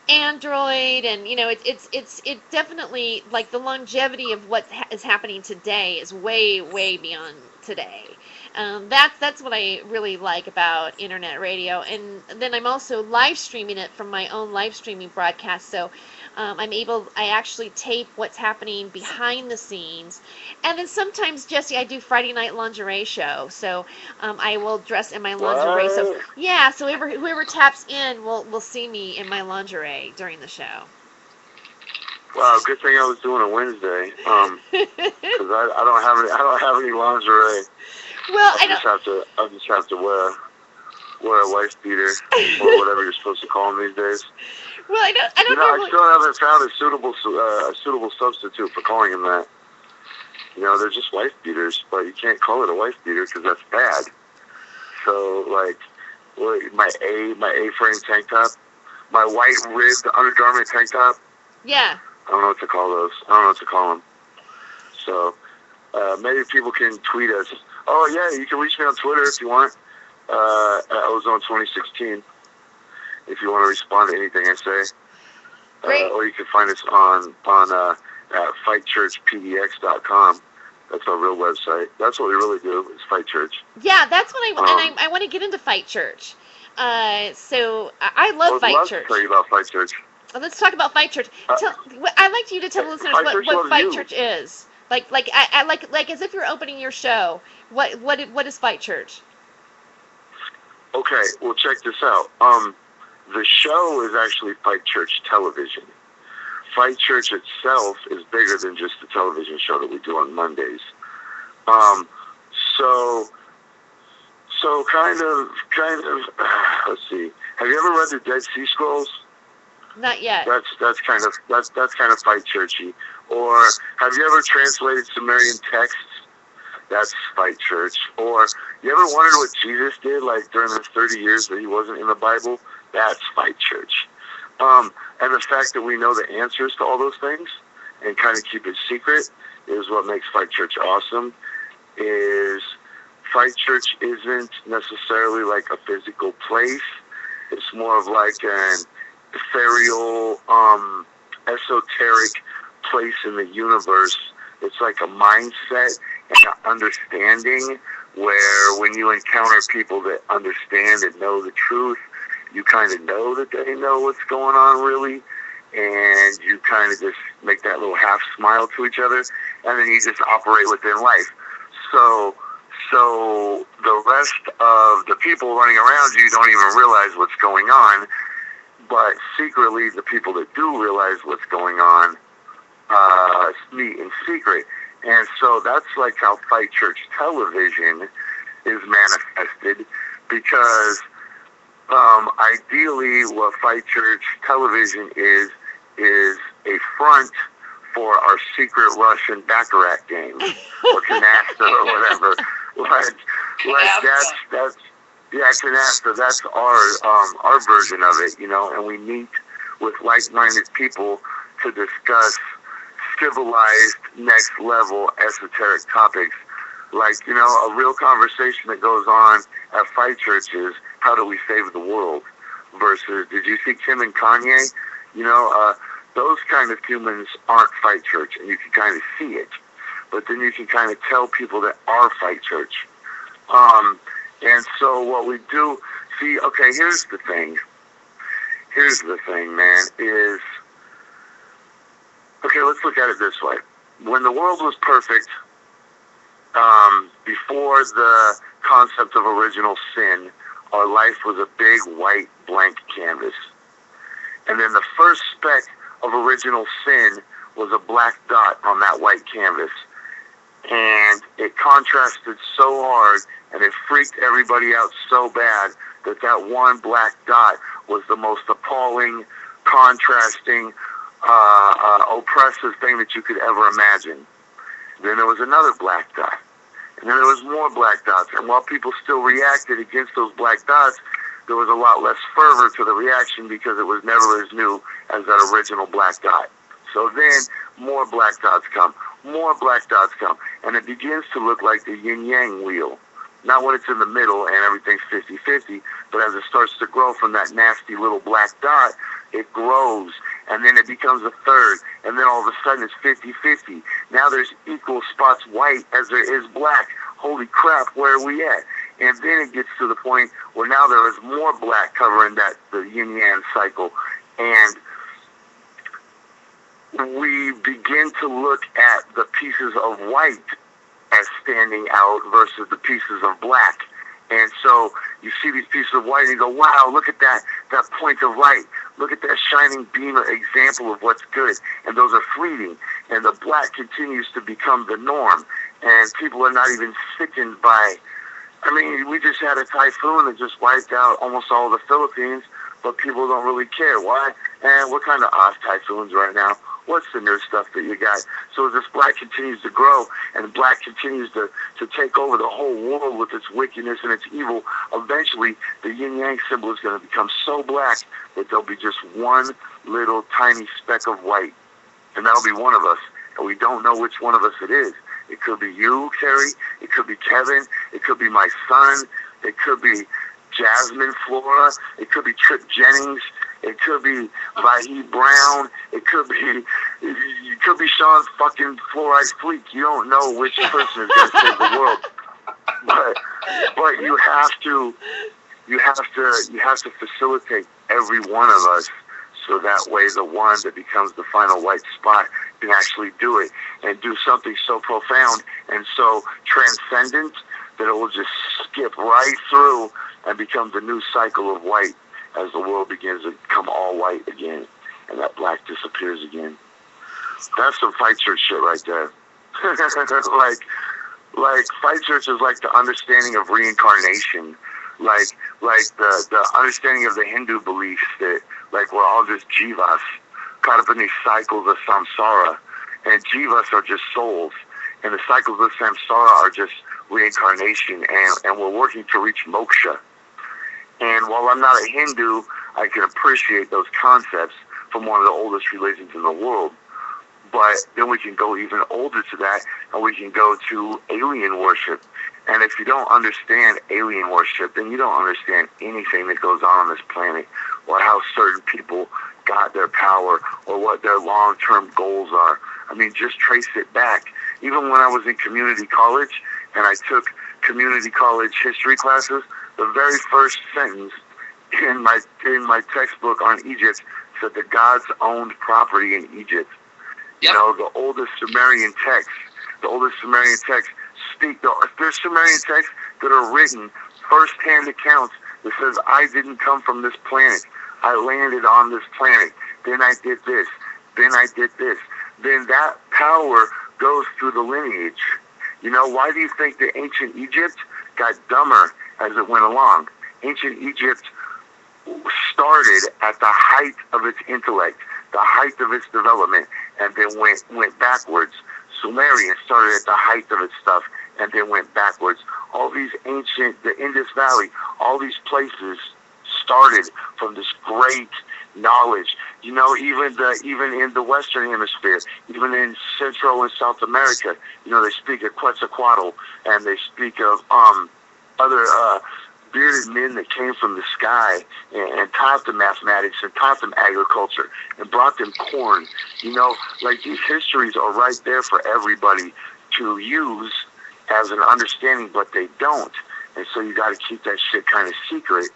Android, and it definitely, like, the longevity of what is happening today is way beyond today. That's what I really like about internet radio. And then I'm also live streaming it from my own live streaming broadcast, so I actually tape what's happening behind the scenes. And then sometimes, Jessie, I do Friday night lingerie show, so I will dress in my lingerie. What? So yeah, so whoever taps in will see me in my lingerie during the show. Wow, good thing I was doing a Wednesday, because I don't have any lingerie. Well, I just have to wear a wife beater or whatever you're supposed to call them these days. Well, I don't know. I still haven't found a suitable substitute for calling them that. They're just wife beaters, but you can't call it a wife beater because that's bad. So, like, my A-frame tank top, my white ribbed undergarment tank top. Yeah. I don't know what to call those. I don't know what to call them. So, maybe people can tweet us. Oh, yeah, you can reach me on Twitter if you want, at Ozone2016, if you want to respond to anything I say. Great. Or you can find us on at fightchurchpdx.com. That's our real website. That's what we really do, is Fight Church. Yeah, that's what I want to get into Fight Church. So I love Fight love Church. to tell you about Fight Church. Let's talk about Fight Church. I'd like you to tell the listeners what Fight Church is. Like as if you're opening your show. What is Fight Church? Okay, well, check this out. The show is actually Fight Church Television. Fight Church itself is bigger than just the television show that we do on Mondays. So kind of. Let's see. Have you ever read the Dead Sea Scrolls? Not yet. That's kind of Fight Churchy. Or have you ever translated Sumerian texts? That's Fight Church. Or you ever wondered what Jesus did, like during the 30 years that he wasn't in the Bible? That's Fight Church. And the fact that we know the answers to all those things and kind of keep it secret is what makes Fight Church awesome. Is Fight Church isn't necessarily like a physical place. It's more of like an ethereal, esoteric place in the universe. It's like a mindset and an understanding where when you encounter people that understand and know the truth, you kind of know that they know what's going on really, and you kind of just make that little half smile to each other, and then you just operate within life. So the rest of the people running around you don't even realize what's going on, but secretly the people that do realize what's going on meet in secret. And so that's like how Fight Church Television is manifested, because ideally what Fight Church Television is a front for our secret Russian Baccarat game, or canasta or whatever. Canasta, that's our version of it, you know, and we meet with like-minded people to discuss civilized, next-level esoteric topics. Like, you know, a real conversation that goes on at Fight Church is, how do we save the world? Versus, did you see Kim and Kanye? You know, those kind of humans aren't Fight Church, and you can kind of see it. But then you can kind of tell people that are Fight Church. And so what we do, see, okay, here's the thing. Here's the thing, man, is, okay, let's look at it this way. When the world was perfect, before the concept of original sin, our life was a big white blank canvas. And then the first speck of original sin was a black dot on that white canvas. And it contrasted so hard, and it freaked everybody out so bad that that one black dot was the most appalling, contrasting, oppressive thing that you could ever imagine. Then there was another black dot. And then there was more black dots. And while people still reacted against those black dots, there was a lot less fervor to the reaction because it was never as new as that original black dot. So then more black dots come. More black dots come. And it begins to look like the yin-yang wheel. Not when it's in the middle and everything's 50-50, but as it starts to grow from that nasty little black dot, it grows. And then it becomes a third. And then all of a sudden it's 50-50. Now there's equal spots white as there is black. Holy crap, where are we at? And then it gets to the point where now there is more black covering the yin-yang cycle. And we begin to look at the pieces of white as standing out versus the pieces of black. And so you see these pieces of white and you go, wow, look at that point of light. Look at that shining beam example of what's good. And those are fleeting. And the black continues to become the norm. And people are not even sickened by, I mean, we just had a typhoon that just wiped out almost all of the Philippines, but people don't really care. Why? And what kind of off typhoons right now? What's the new stuff that you got? So as this black continues to grow and black continues to take over the whole world with its wickedness and its evil, eventually the yin-yang symbol is going to become so black that there'll be just one little tiny speck of white. And that'll be one of us. And we don't know which one of us it is. It could be you, Carrie. It could be Kevin. It could be my son. It could be Jasmine Flora. It could be Trip Jennings. It could be Vahid Brown. It could be Sean fucking Fluoride Fleek. You don't know which person is going to save the world. But you have to you have to facilitate every one of us, so that way the one that becomes the final white spot can actually do it and do something so profound and so transcendent that it will just skip right through and become the new cycle of white as the world begins to become all white again and that black disappears again. That's some Fight Church shit right there. like Fight Church is like the understanding of reincarnation, like the understanding of the Hindu beliefs that like we're all just jivas caught up in these cycles of samsara, and jivas are just souls, and the cycles of samsara are just reincarnation, and we're working to reach moksha. And while I'm not a Hindu, I can appreciate those concepts from one of the oldest religions in the world. But then we can go even older to that, and we can go to alien worship. And if you don't understand alien worship, then you don't understand anything that goes on this planet, or how certain people got their power, or what their long-term goals are. I mean, just trace it back. Even when I was in community college, and I took community college history classes, the very first sentence in my textbook on Egypt said the gods owned property in Egypt. Yep. You know, the oldest Sumerian texts speak. There's Sumerian texts that are written first-hand accounts that says, I didn't come from this planet. I landed on this planet. Then I did this. Then I did this. Then that power goes through the lineage. You know, why do you think that ancient Egypt got dumber as it went along? Ancient Egypt started at the height of its intellect, the height of its development, and then went backwards. Sumerian started at the height of its stuff and then went backwards. All these ancient, the Indus Valley, all these places started from this great knowledge. You know, even in the Western Hemisphere, even in Central and South America, you know, they speak of Quetzalcoatl, and they speak of other bearded men that came from the sky and taught them mathematics and taught them agriculture and brought them corn. You know, like these histories are right there for everybody to use as an understanding, but they don't. And so you got to keep that shit kind of secret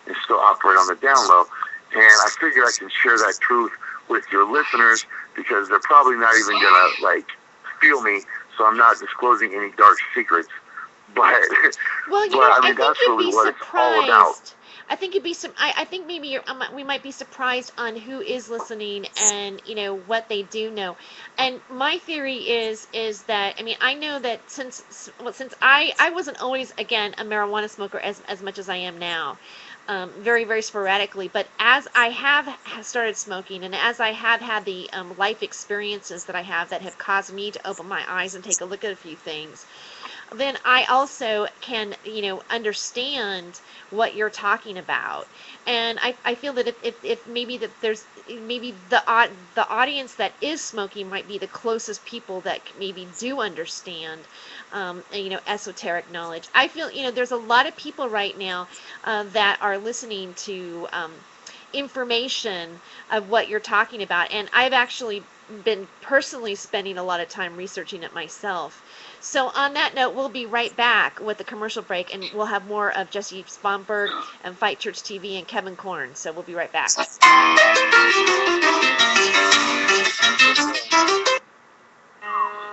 and still operate on the down low. And I figure I can share that truth with your listeners because they're probably not even going to, like, feel me, so I'm not disclosing any dark secrets. But, well, you but know, I mean, that's really what it's all about. I think you'd be I think maybe we might be surprised on who is listening and, you know, what they do know. And my theory is that, I mean, I know that since I wasn't always, again, a marijuana smoker as much as I am now, very, very sporadically, but as I have started smoking and as I have had the life experiences that I have that have caused me to open my eyes and take a look at a few things, then I also can, you know, understand what you're talking about. And I feel that if maybe that there's maybe the audience that is smoking might be the closest people that maybe do understand, you know, esoteric knowledge. I feel, you know, there's a lot of people right now that are listening to information of what you're talking about. And I've actually been personally spending a lot of time researching it myself. So on that note, we'll be right back with the commercial break, and we'll have more of Jessie Sponberg and Fight Church TV and Kevin Korn. So we'll be right back.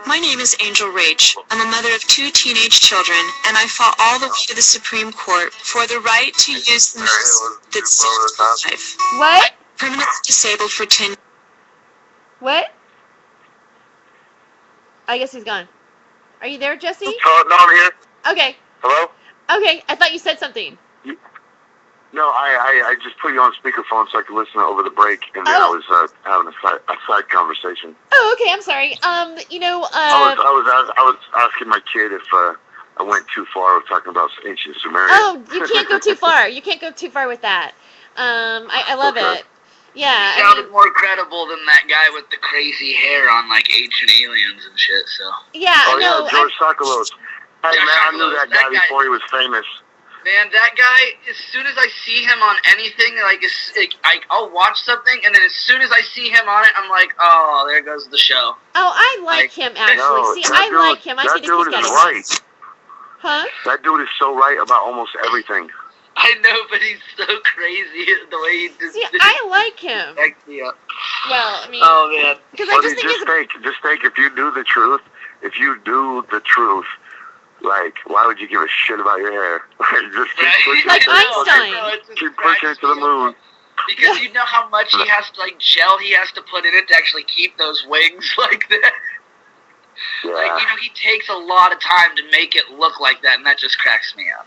My name is Angel Rach. I'm a mother of 2 teenage children, and I fought all the way to the Supreme Court for the right to use the medicine that saved my life. What? Permanently disabled for 10 years. What? I guess he's gone. Are you there, Jessie? No, I'm here. Okay. Hello? Okay, I thought you said something. No, I just put you on speakerphone so I could listen over the break, and then I was having a side conversation. Oh, okay. I'm sorry. You know, I was asking my kid if I went too far with talking about ancient Sumerian. Oh, you can't go too far. You can't go too far with that. I love it. Yeah. You sounded more credible than that guy with the crazy hair on, like, Ancient Aliens and shit, so. Yeah, oh, no. Yeah, George Sokolos. Hey, man, I knew that guy before he was famous. Man, that guy, as soon as I see him on anything, I'll watch something, and then as soon as I see him on it, I'm like, oh, there goes the show. Oh, I like him, actually. No, see, I like him. I that need to keep dude is getting right. Huh? That dude is so right about almost everything. I know, but he's so crazy the way he just. See, I like him. Yeah. Well, I mean, Oh man. because I But just think he's just think, if you knew the truth, like, why would you give a shit about your hair? Just keep pushing Like it. Einstein. Keep pushing it to the moon. Because you know how much he has to, like, gel he has to put in it to actually keep those wings like that. Yeah. Like, you know, he takes a lot of time to make it look like that, and that just cracks me up.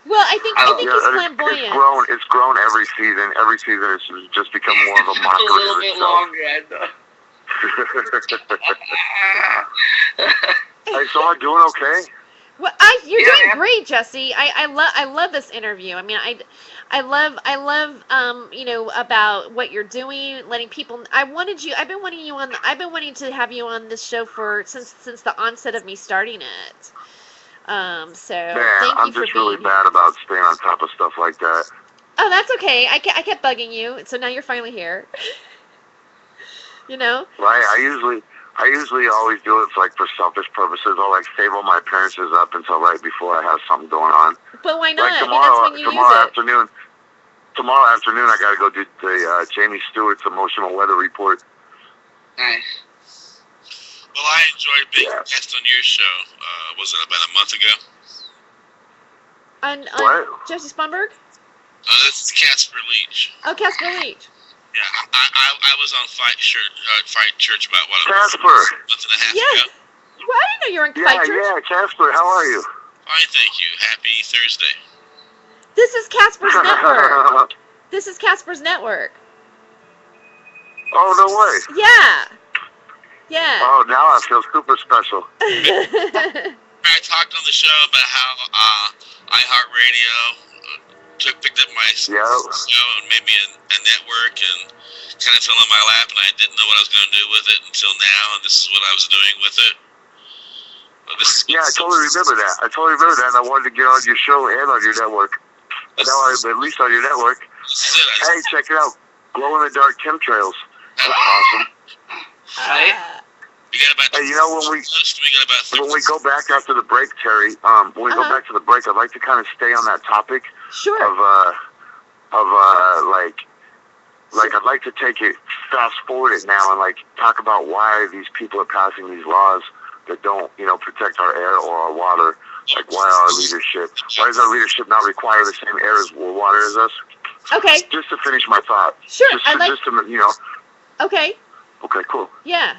well, I think he's flamboyant. It's grown every season. Every season it's just become more of a It's mockery a little of bit itself. longer, I know. Hey, so I'm doing okay? Well, you're Yeah, doing man. great, Jesse. I love this interview. I mean, I love you know, about what you're doing, letting people. I've been wanting to have you on this show since the onset of me starting it. So Man, thank I'm you for just really being bad here. about staying on top of stuff like that. Oh, that's okay. I kept bugging you, so now you're finally here. You know? Right? I usually always do it for selfish purposes. I'll like save all my appearances up until right before I have something going on. But why not? Like I mean, that's when you tomorrow use it. afternoon, I gotta go do the Jamie Stewart's emotional weather report. Nice. Well, I enjoyed being Yeah. a guest on your show. Was it about a month ago? On What? Jesse Sponberg? This is Casper Leach. Oh, Casper Leach. Yeah, I was on Fight Church about what, a Casper. month and a half Yes. ago. Well, I didn't know you were in Yeah, Fight Church. yeah, Casper, how are you? Fine, thank you. Happy Thursday. This is Casper's network. This is Casper's network. Oh, no way. Yeah. Yeah. Oh, now I feel super special. I talked on the show about how iHeartRadio picked up my show and made me a network and kind of fell in my lap, and I didn't know what I was going to do with it until now, and this is what I was doing with it. Yeah, I totally remember that. And I wanted to get on your show and on your network. And now I'm at least on your network. Hey, check it out. Glow-in-the-dark chemtrails. That's awesome. Right? We got about Hey, you know, when we go back after the break, Terry, when we go back to the break, I'd like to kind of stay on that topic Sure. like I'd like to take it, fast forward it now, and like talk about why these people are passing these laws that don't, you know, protect our air or our water. Like, why does our leadership not require the same air as water as us? Okay. Just to finish my thought. Sure. Just to, you know. Okay. Okay, cool. Yeah.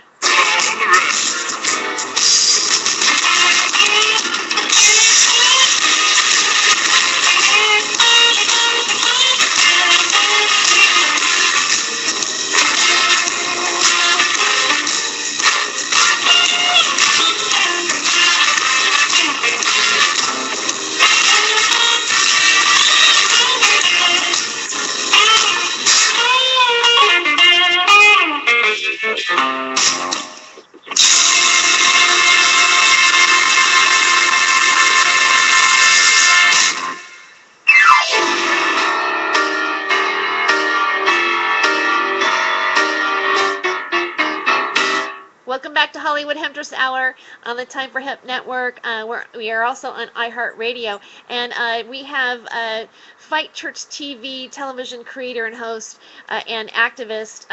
Welcome back to Hollywood Hemptress Hour on the Time for Hemp Network. We are also on iHeartRadio, and we have Fight Church TV television creator and host and activist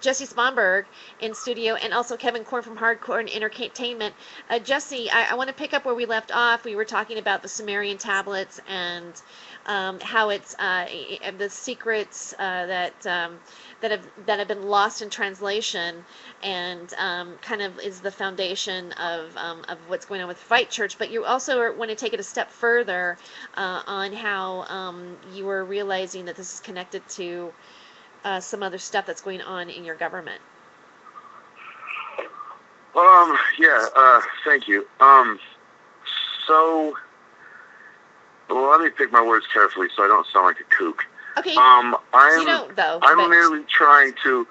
Jessie Sponberg in studio, and also Kevin Korn from Hardcore and Entertainment. Jesse, I want to pick up where we left off. We were talking about the Sumerian tablets and how it's the secrets that have been lost in translation, and kind of is the foundation of what's going on with Fight Church. But you also want to take it a step further on how you were realizing that this is connected to some other stuff that's going on in your government. Thank you. So, well, let me pick my words carefully so I don't sound like a kook. Okay. I'm but... really trying to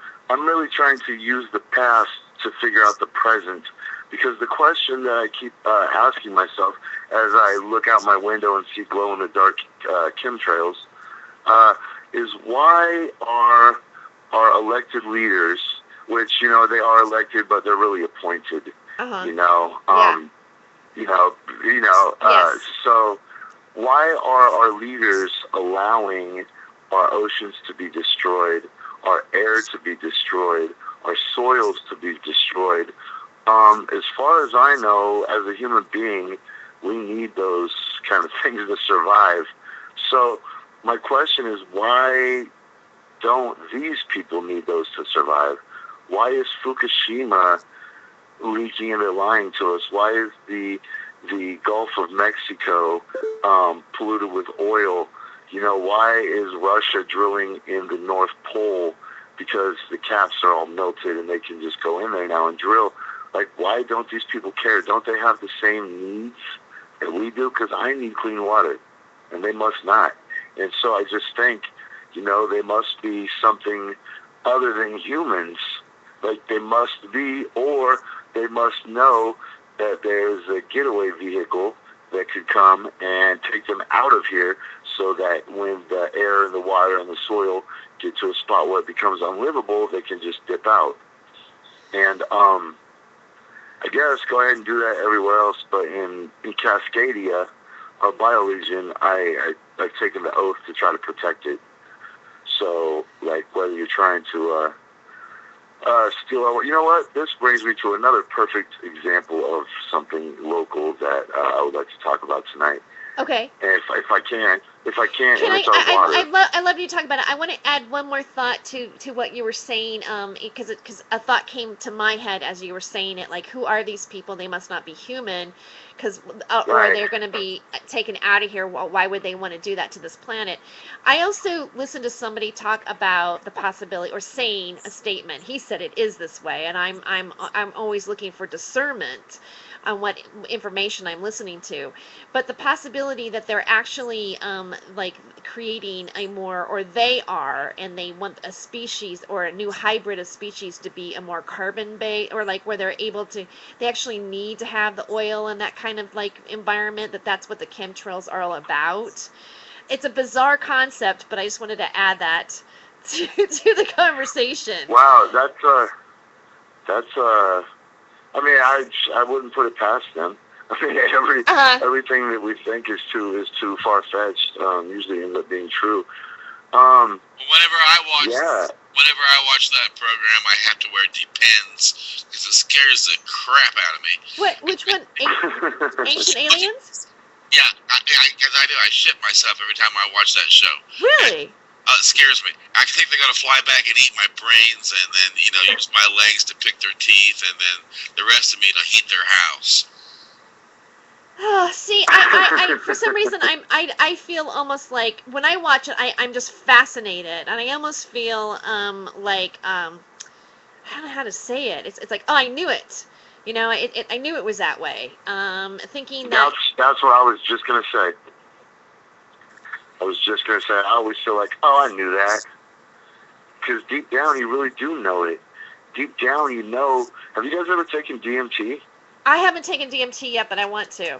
use the past to figure out the present, because the question that I keep asking myself as I look out my window and see glow-in-the-dark chemtrails is, why are our elected leaders, which, you know, they are elected but they're really appointed, Uh-huh. you know, Yeah. yes. So why are our leaders allowing our oceans to be destroyed, our air to be destroyed, our soils to be destroyed? As far as I know, as a human being, we need those kind of things to survive. So my question is, why don't these people need those to survive? Why is Fukushima leaking and they're lying to us? Why is the Gulf of Mexico polluted with oil? You know, why is Russia drilling in the North Pole? Because the caps are all melted and they can just go in there now and drill. Like, why don't these people care? Don't they have the same needs that we do? Because I need clean water, and they must not. And so I just think, you know, they must be something other than humans. Like, they must be, or they must know that there's a getaway vehicle that could come and take them out of here so that when the air and the water and the soil get to a spot where it becomes unlivable, they can just dip out. And I guess go ahead and do that everywhere else, but in Cascadia, our bioregion, I've taken the oath to try to protect it. So, like, whether you're trying to steal our... You know what? This brings me to another perfect example of something local that I would like to talk about tonight. Okay. And if I can, it's our water. I love you talking about it. I want to add one more thought to what you were saying, because a thought came to my head as you were saying it, like, who are these people? They must not be human, because or they're going to be taken out of here. Well, why would they want to do that to this planet? I also listened to somebody talk about the possibility, or saying a statement. He said it is this way, and I'm always looking for discernment on what information I'm listening to, but the possibility that they're actually like creating a more, or they are, and they want a species or a new hybrid of species to be a more carbon based, or like where they're able to, they actually need to have the oil and that kind of like environment, that's what the chemtrails are all about. It's a bizarre concept, but I just wanted to add that to the conversation. Wow, that's I mean, I wouldn't put it past them. I mean, everything that we think is too far fetched usually ends up being true. Whenever I watch that program, I have to wear Depends because it scares the crap out of me. What? Which one? Ancient Aliens? Yeah, because I do. I shit myself every time I watch that show. Really? It scares me. I think they're going to fly back and eat my brains, and then, you know, use my legs to pick their teeth, and then the rest of me to heat their house. Oh, see, I for some reason I feel almost like when I watch it, I'm just fascinated, and I almost feel like I don't know how to say it. It's like, oh, I knew it. You know, I knew it was that way. Thinking that that's what I was just gonna say. I always feel like, oh, I knew that. Because deep down, you really do know it. Deep down, you know. Have you guys ever taken DMT? I haven't taken DMT yet, but I want to.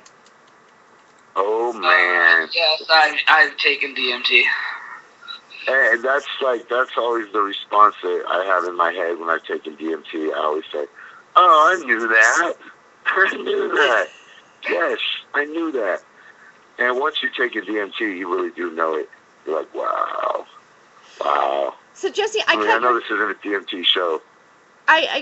Oh, man. Yes, I've taken DMT. And that's always the response that I have in my head when I've taken DMT. I always say, oh, I knew that. I knew that. Yes, I knew that. And once you take a DMT, you really do know it. You're like, wow. So, Jessie, I know this isn't a DMT show.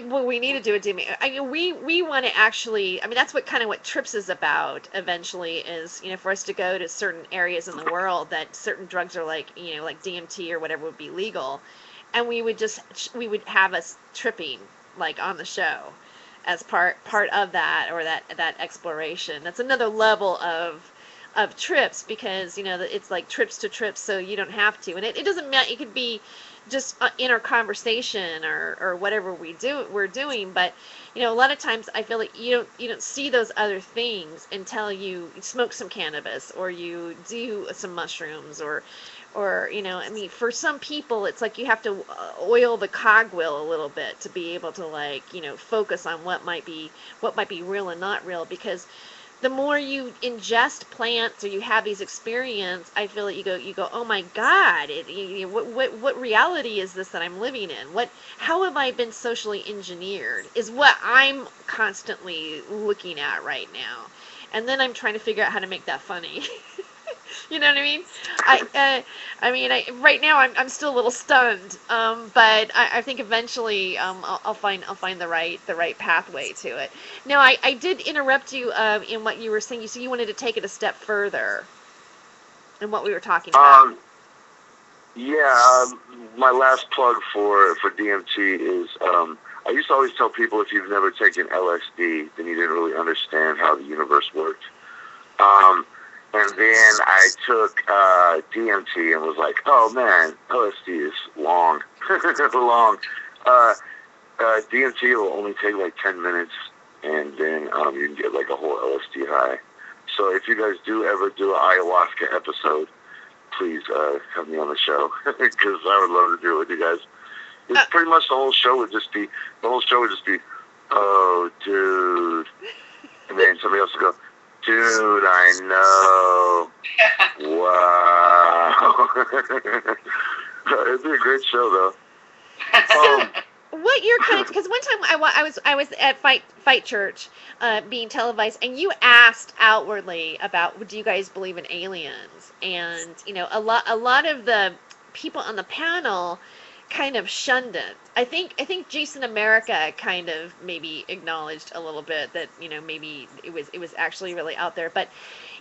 Well, we need to do a DMT. I mean, we want to actually, I mean, that's what TRIPS is about eventually, is, you know, for us to go to certain areas in the world that certain drugs are like, you know, like DMT or whatever would be legal. And we would have us tripping, like, on the show as part of that, or that exploration. That's another level of trips, because, you know, it's like trips to trips, so you don't have to, and it doesn't matter. It could be just in our conversation or whatever we're doing, but, you know, a lot of times I feel like you don't see those other things until you smoke some cannabis, or you do some mushrooms, or you know, I mean, for some people it's like you have to oil the cogwheel a little bit to be able to, like, you know, focus on what might be real and not real, because the more you ingest plants or you have these experiences, I feel that you go, oh my God, what reality is this that I'm living in? How have I been socially engineered? Is what I'm constantly looking at right now, and then I'm trying to figure out how to make that funny. You know what I mean? Right now I'm still a little stunned, but I think eventually I'll find the right pathway to it. Now I did interrupt you in what you were saying. You said you wanted to take it a step further in what we were talking about. Yeah, my last plug for DMT is I used to always tell people if you've never taken LSD, then you didn't really understand how the universe worked. And then I took DMT and was like, oh man, LSD is long, long. DMT will only take like 10 minutes, and then you can get like a whole LSD high. So if you guys do ever do an ayahuasca episode, please have me on the show, because I would love to do it with you guys. It's pretty much the whole show would just be, oh, dude. And then somebody else would go, dude, I know. Wow. It'd be a great show, though. What your kind of, because one time I was at Fight Church being televised, and you asked outwardly about, do you guys believe in aliens? And a lot of the people on the panel kind of shunned it. I think Jason America kind of maybe acknowledged a little bit that maybe it was actually really out there. But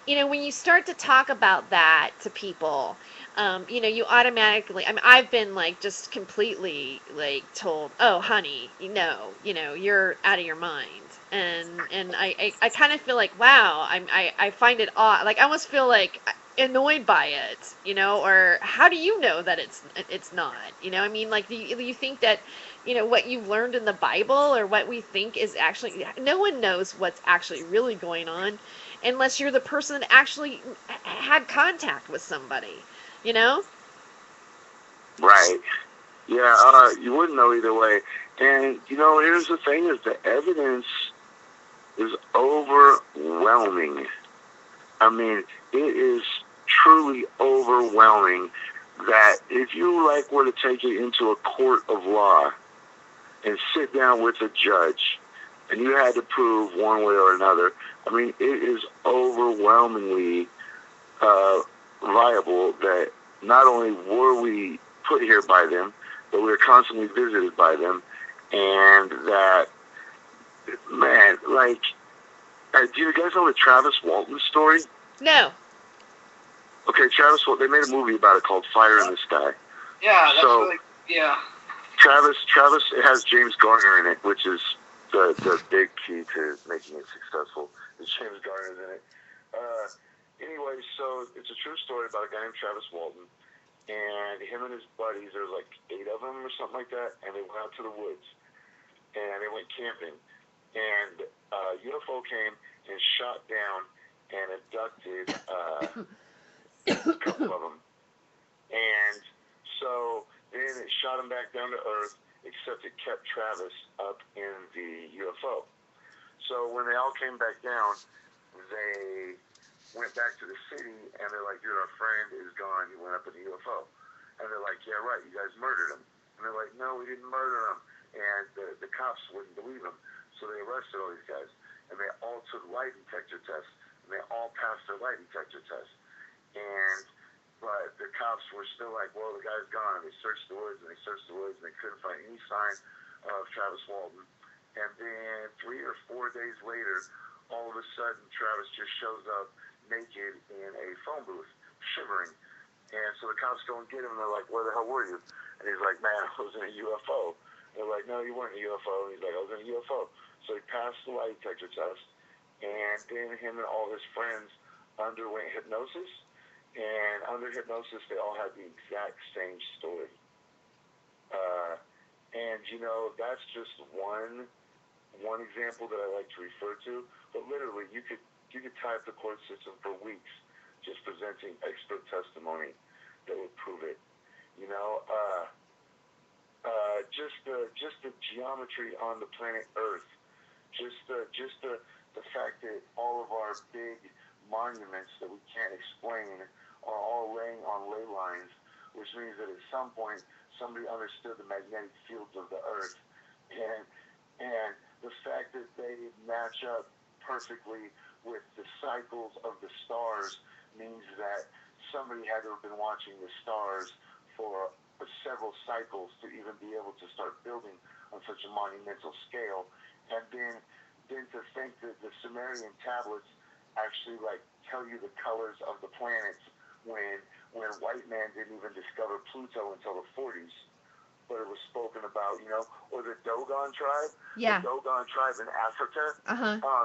when you start to talk about that to people, you automatically, I've been like just completely like told, oh, honey, you're out of your mind. And I kind of feel like, wow, I find it odd. Like I almost feel like annoyed by it, or how do you know that it's not, like, do you think that, what you've learned in the Bible or what we think is actually, no one knows what's actually really going on unless you're the person that actually had contact with somebody, Right. Yeah, you wouldn't know either way. And, here's the thing is the evidence is overwhelming. I mean, it is truly overwhelming that if you were to take it into a court of law and sit down with a judge and you had to prove one way or another, it is overwhelmingly viable that not only were we put here by them, but we were constantly visited by them, and that, man, do you guys know the Travis Walton story? No. Okay, Travis Walton, they made a movie about it called Fire in the Sky. Yeah, that's really, yeah. Travis, it has James Garner in it, which is the big key to making it successful. Is James Garner's in it. Anyway, so it's a true story about a guy named Travis Walton, and him and his buddies, there's like 8 of them or something like that, and they went out to the woods, and they went camping, and a UFO came and shot down and abducted a couple of them. And so then it shot him back down to Earth, except it kept Travis up in the UFO. So when they all came back down, they went back to the city, and they're like, dude, our friend is gone. He went up in the UFO. And they're like, yeah, right, you guys murdered him. And they're like, no, we didn't murder him. And the cops wouldn't believe him. So they arrested all these guys. And they all took lie detector tests. And they all passed their lie detector tests. But the cops were still like, well, the guy's gone. And they searched the woods, and they couldn't find any sign of Travis Walton. And then 3 or 4 days later, all of a sudden, Travis just shows up naked in a phone booth, shivering. And so the cops go and get him, and they're like, where the hell were you? And he's like, man, I was in a UFO. And they're like, no, you weren't in a UFO. And he's like, I was in a UFO. So he passed the lie detector test, and then him and all his friends underwent hypnosis. And under hypnosis, they all had the exact same story. And, that's just one example that I like to refer to. But literally, you could tie up the court system for weeks just presenting expert testimony that would prove it. Just the geometry on the planet Earth, just the fact that all of our big monuments that we can't explain are all laying on ley lines, which means that at some point somebody understood the magnetic fields of the Earth, and the fact that they match up perfectly with the cycles of the stars means that somebody had to have been watching the stars for several cycles to even be able to start building on such a monumental scale. And then to think that the Sumerian tablets actually like tell you the colors of the planets when white man didn't even discover Pluto until the 40s, but it was spoken about, you know, or the Dogon tribe. Yeah. The Dogon tribe in Africa.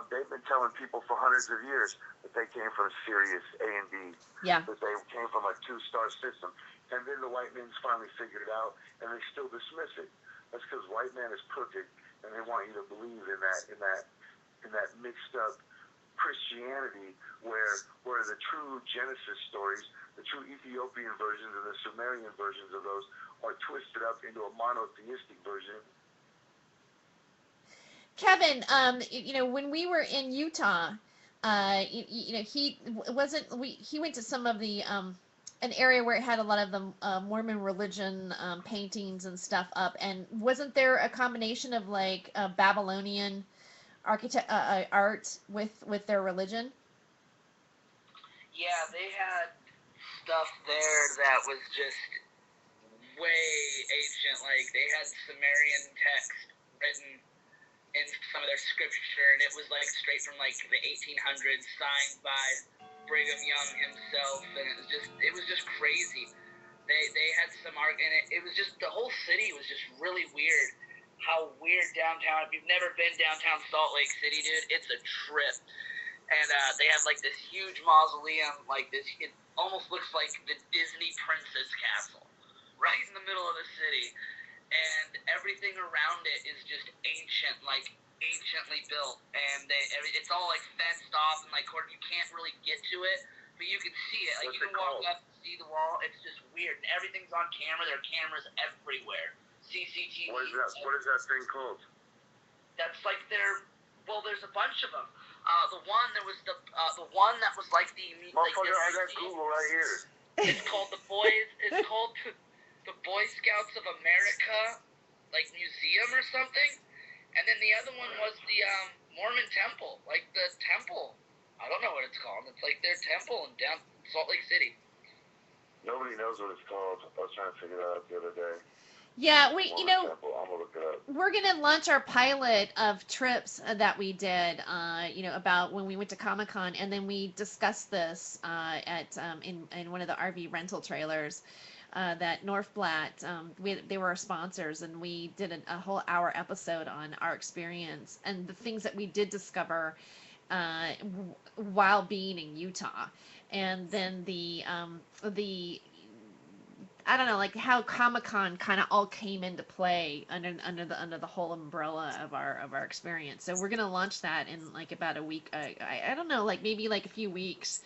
They've been telling people for hundreds of years that they came from Sirius A and B. Yeah. That they came from a 2-star system. And then the white man's finally figured it out, and they still dismiss it. That's because white man is crooked, and they want you to believe in that mixed up Christianity where the true Genesis stories, the true Ethiopian versions and the Sumerian versions of those are twisted up into a monotheistic version. Kevin, you know, when we were in Utah, you know, he went to some of the an area where it had a lot of the Mormon religion paintings and stuff up, and wasn't there a combination of like Babylonian art with their religion? Yeah, they had stuff there that was just way ancient. Like, they had Sumerian text written in some of their scripture, and it was like straight from like the 1800s, signed by Brigham Young himself, and it was just crazy. They had some art in it. It was just, the whole city was just really weird. How weird downtown. If you've never been downtown Salt Lake City, dude, it's a trip. And they have like this huge mausoleum, like this. It almost looks like the Disney Princess Castle, right in the middle of the city. And everything around it is just ancient, like anciently built. And it's all like fenced off, and like you can't really get to it, but you can see it. Like, you can walk up and see the wall. It's just weird. And everything's on camera. There are cameras everywhere. CCTV. What is that thing called? That's like there's a bunch of them. The one that was the one that was like the motherfucker, I got Google right here. It's called the Boy Scouts of America, like museum or something. And then the other one was the Mormon Temple, like the temple. I don't know what it's called. It's like their temple in down Salt Lake City. Nobody knows what it's called. I was trying to figure that out the other day. Yeah, Temple. I'm gonna look it up. we're gonna launch our pilot of trips that we did, you know, about when we went to Comic-Con, and then we discussed this in one of the RV rental trailers that Northblatt, they were our sponsors, and we did a whole hour episode on our experience and the things that we did discover while being in Utah, and then the I don't know, like how Comic-Con kind of all came into play under the whole umbrella of our experience. So we're gonna launch that in like about a week. I don't know, like maybe like a few weeks,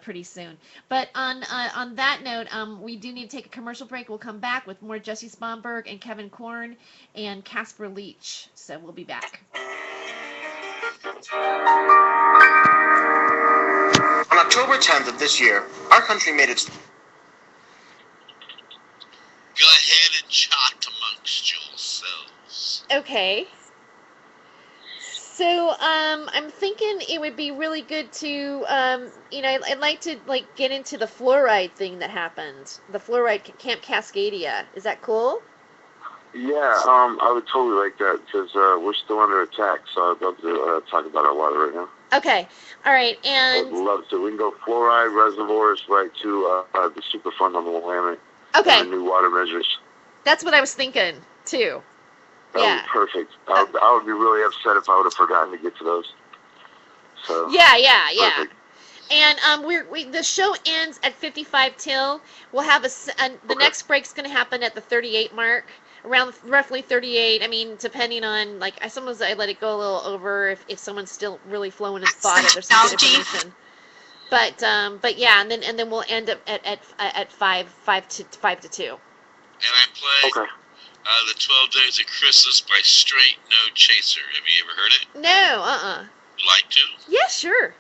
pretty soon. But on that note, we do need to take a commercial break. We'll come back with more Jessie Sponberg and Kevin Korn and Casper Leach. So we'll be back. On October 10th of this year, our country made its... Go ahead and chat amongst yourselves. Okay. So I'm thinking it would be really good to you know, I'd like to like get into the fluoride thing that happened. The fluoride Camp Cascadia. Is that cool? Yeah, I would totally like that because we're still under attack. So I'd love to talk about our water right now. Okay. All right. And I'd love to. We can go fluoride reservoirs right to the Superfund on the Willamette. okay, And the new water measures. that's what I was thinking too. That Yeah. would be perfect. I would be really upset if I would have forgotten to get to those. So Yeah. perfect. And the show ends at 55 till. We'll have the next break's going to happen at the 38 mark, around roughly 38. I mean, depending on like sometimes I let it go a little over if someone's still really flowing his thought if there's some good information. But yeah, and then we'll end up at 5 to 2. And I play Okay. the 12 Days of Christmas by Straight No Chaser. Have you ever heard it? No, You like to? Yeah, sure.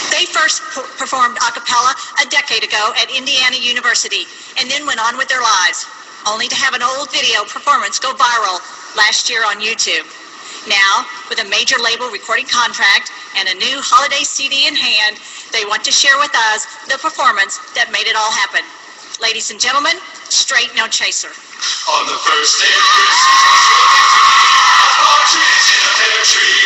They first performed a cappella a decade ago at Indiana University and then went on with their lives, only to have an old video performance go viral last year on YouTube. Now, with a major label recording contract and a new holiday CD in hand, They want to share with us the performance that made it all happen. Ladies and gentlemen, Straight No Chaser. On the first day of Christmas, a partridge in a pear tree.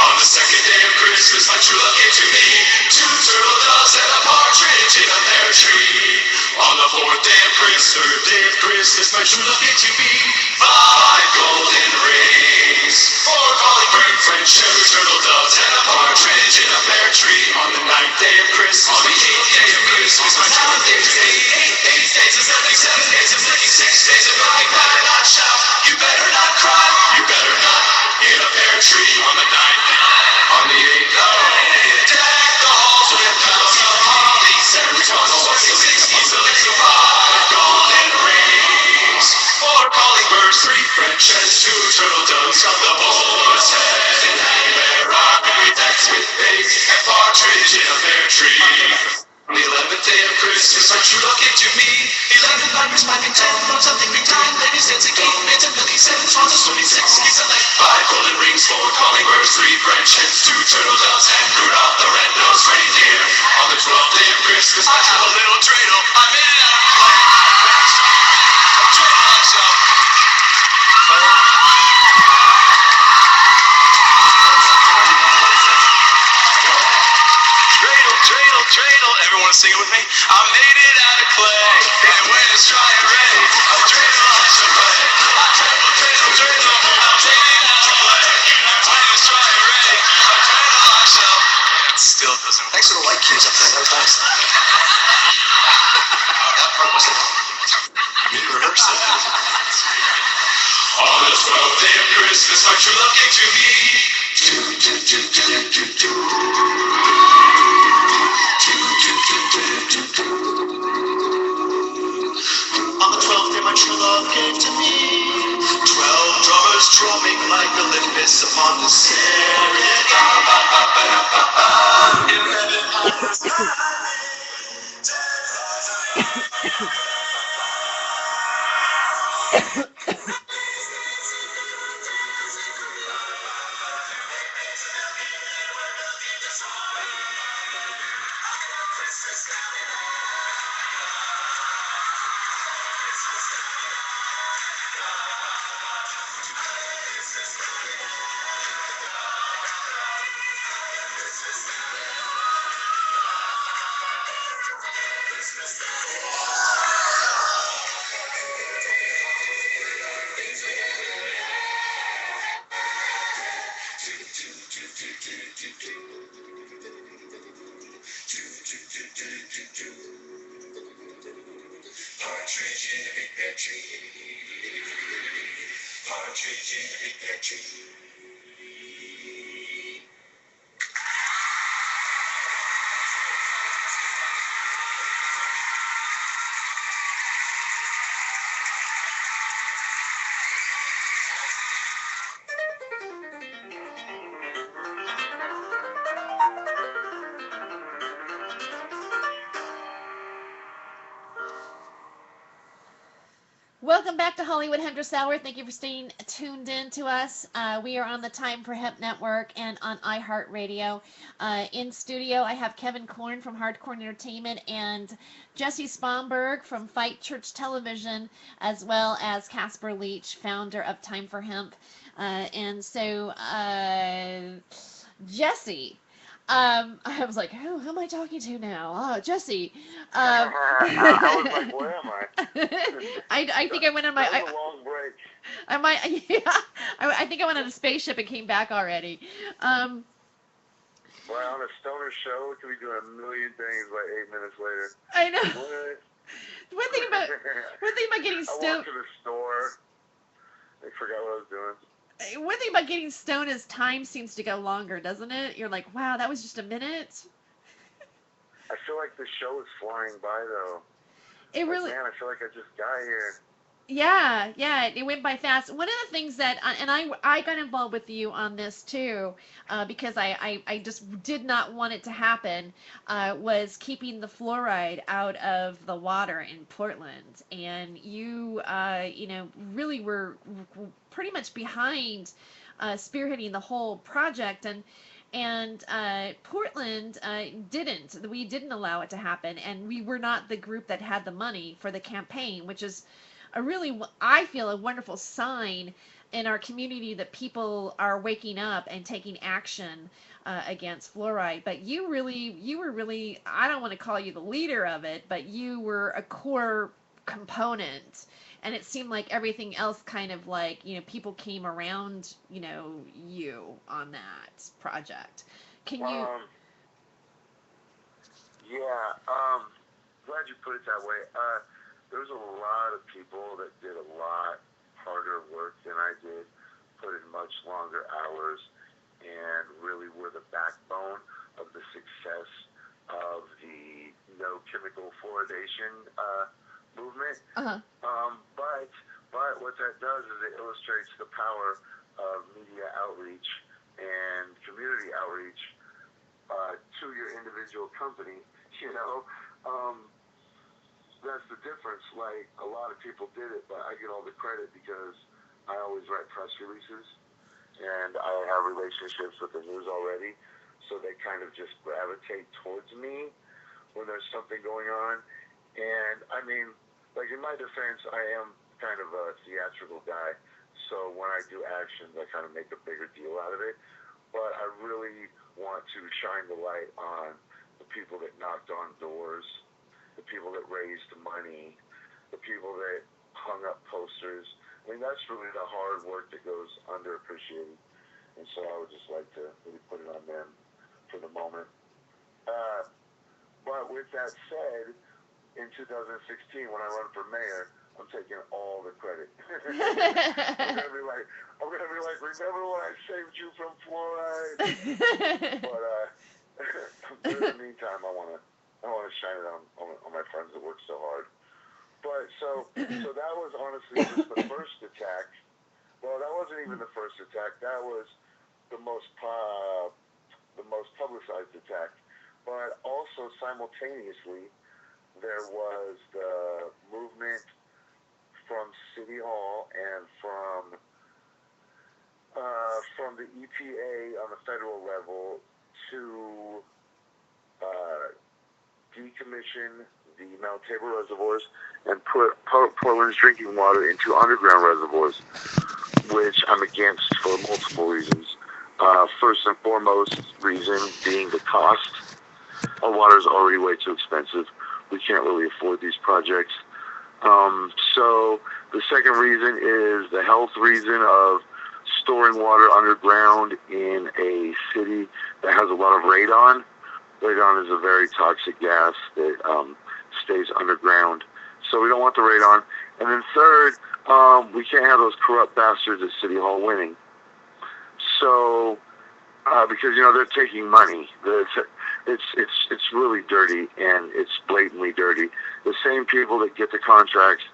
On the second day of Christmas, my true love gave to me 2 turtle doves and a partridge in a pear tree. On the fourth day of Christmas, my true love gave to me 5 golden rings. 4 calling bird, French, 2 turtle doves and a partridge in a pear tree. On the ninth day of Christmas, on the 8th day of Christmas, my true love gave to me 8 days of nothing, 7 days of flicking, 6 days of crying. Better not shout, you better not cry, you better not in a pear tree. On the ninth, on the 8th, deck the halls with boughs of holly. 7 responsible horses, 6 easily so 5 golden rings. 4 calling birds, 3 French hens, 2 turtle doves on the boar's head. And hang their architects with eggs and partridge in a pear tree. On the 11th day of Christmas, my true love gave to me 11 pipers piping 10 from something big time. Ladies dancing, king, maids and lilies, 7 swans, 26 geese and like 5 golden rings, 4 calling birds, 3 French hens, 2 turtle doves, and Rudolph the red-nosed reindeer. On the 12th day of Christmas, I have a little dreidel. I made it out of clay. I'm dreidel myself. Dreidel, dreidel, everyone sing it with me? I made it out of clay, and when it's dry and ready, a dreidel I shall play. I dreidel, dreidel, dreidel, I made it out of clay, and when it's dry and ready, a dreidel I shall. It still doesn't. Thanks for the light cues up there, that was nice. That part wasn't. You rehearsed it. On the 12th day of Christmas, my true love gave to me. On the 12th day, my true love gave to me 12 drummers drumming like Olympus upon the stair. Partridge in a big pear tree. Partridge in a big pear tree. Welcome back to Hollywood Hemptress Hour. Thank you for staying tuned in to us. We are on the Time for Hemp Network and on iHeartRadio. In studio, I have Kevin Korn from Hardcore Entertainment and Jessie Sponberg from Fight Church Television, as well as Casper Leach, founder of Time for Hemp. Jessie, I was like, who am I talking to now? Oh, Jessie. I was like, where am I? I think I went on my. That was a long break. I think I went on a spaceship and came back already. Well, on a stoner show, we could be doing a million things by 8 minutes later. I know. What? One thing about getting I stoned. walked to the store. I forgot what I was doing. One thing about getting stoned is time seems to go longer, doesn't it? You're like, wow, that was just a minute. I feel like the show is flying by, though. It really. Man, I feel like I just got here. Yeah, it went by fast. One of the things that, and I got involved with you on this too, because I just did not want it to happen, was keeping the fluoride out of the water in Portland. And you, really were pretty much behind spearheading the whole project. And And Portland didn't. We didn't allow it to happen, and we were not the group that had the money for the campaign, which is a really, I feel, a wonderful sign in our community that people are waking up and taking action against fluoride. But you were really, I don't want to call you the leader of it, but you were a core component. And it seemed like everything else kind of like, people came around, you on that project. Can you? Yeah, glad you put it that way. There was a lot of people that did a lot harder work than I did, put in much longer hours, and really were the backbone of the success of the no chemical fluoridation movement. Uh-huh. But what that does is it illustrates the power of media outreach and community outreach to your individual company. That's the difference. Like, a lot of people did it, but I get all the credit because I always write press releases, and I have relationships with the news already, so they kind of just gravitate towards me when there's something going on. And, I mean, like, in my defense, I am kind of a theatrical guy, so when I do actions, I kind of make a bigger deal out of it. But I really want to shine the light on the people that knocked on doors, the people that raised money, the people that hung up posters. I mean, that's really the hard work that goes underappreciated. And so I would just like to really put it on them for the moment. But with that said, in 2016, when I run for mayor, I'm taking all the credit. I'm gonna be like, remember when I saved you from fluoride? But in the meantime, I wanna shine it on my friends that work so hard. But so that was honestly just the first attack. Well, that wasn't even the first attack. That was the most publicized attack. But also simultaneously, there was the movement from City Hall and from the EPA on the federal level to decommission the Mount Tabor reservoirs and put Portland's drinking water into underground reservoirs, which I'm against for multiple reasons. First and foremost reason being the cost. Our water is already way too expensive. We can't really afford these projects. So the second reason is the health reason of storing water underground in a city that has a lot of radon. Radon is a very toxic gas that stays underground. So we don't want the radon. And then third, we can't have those corrupt bastards at City Hall winning. So, because, they're taking money. It's really dirty, and it's blatantly dirty. The same people that get the contracts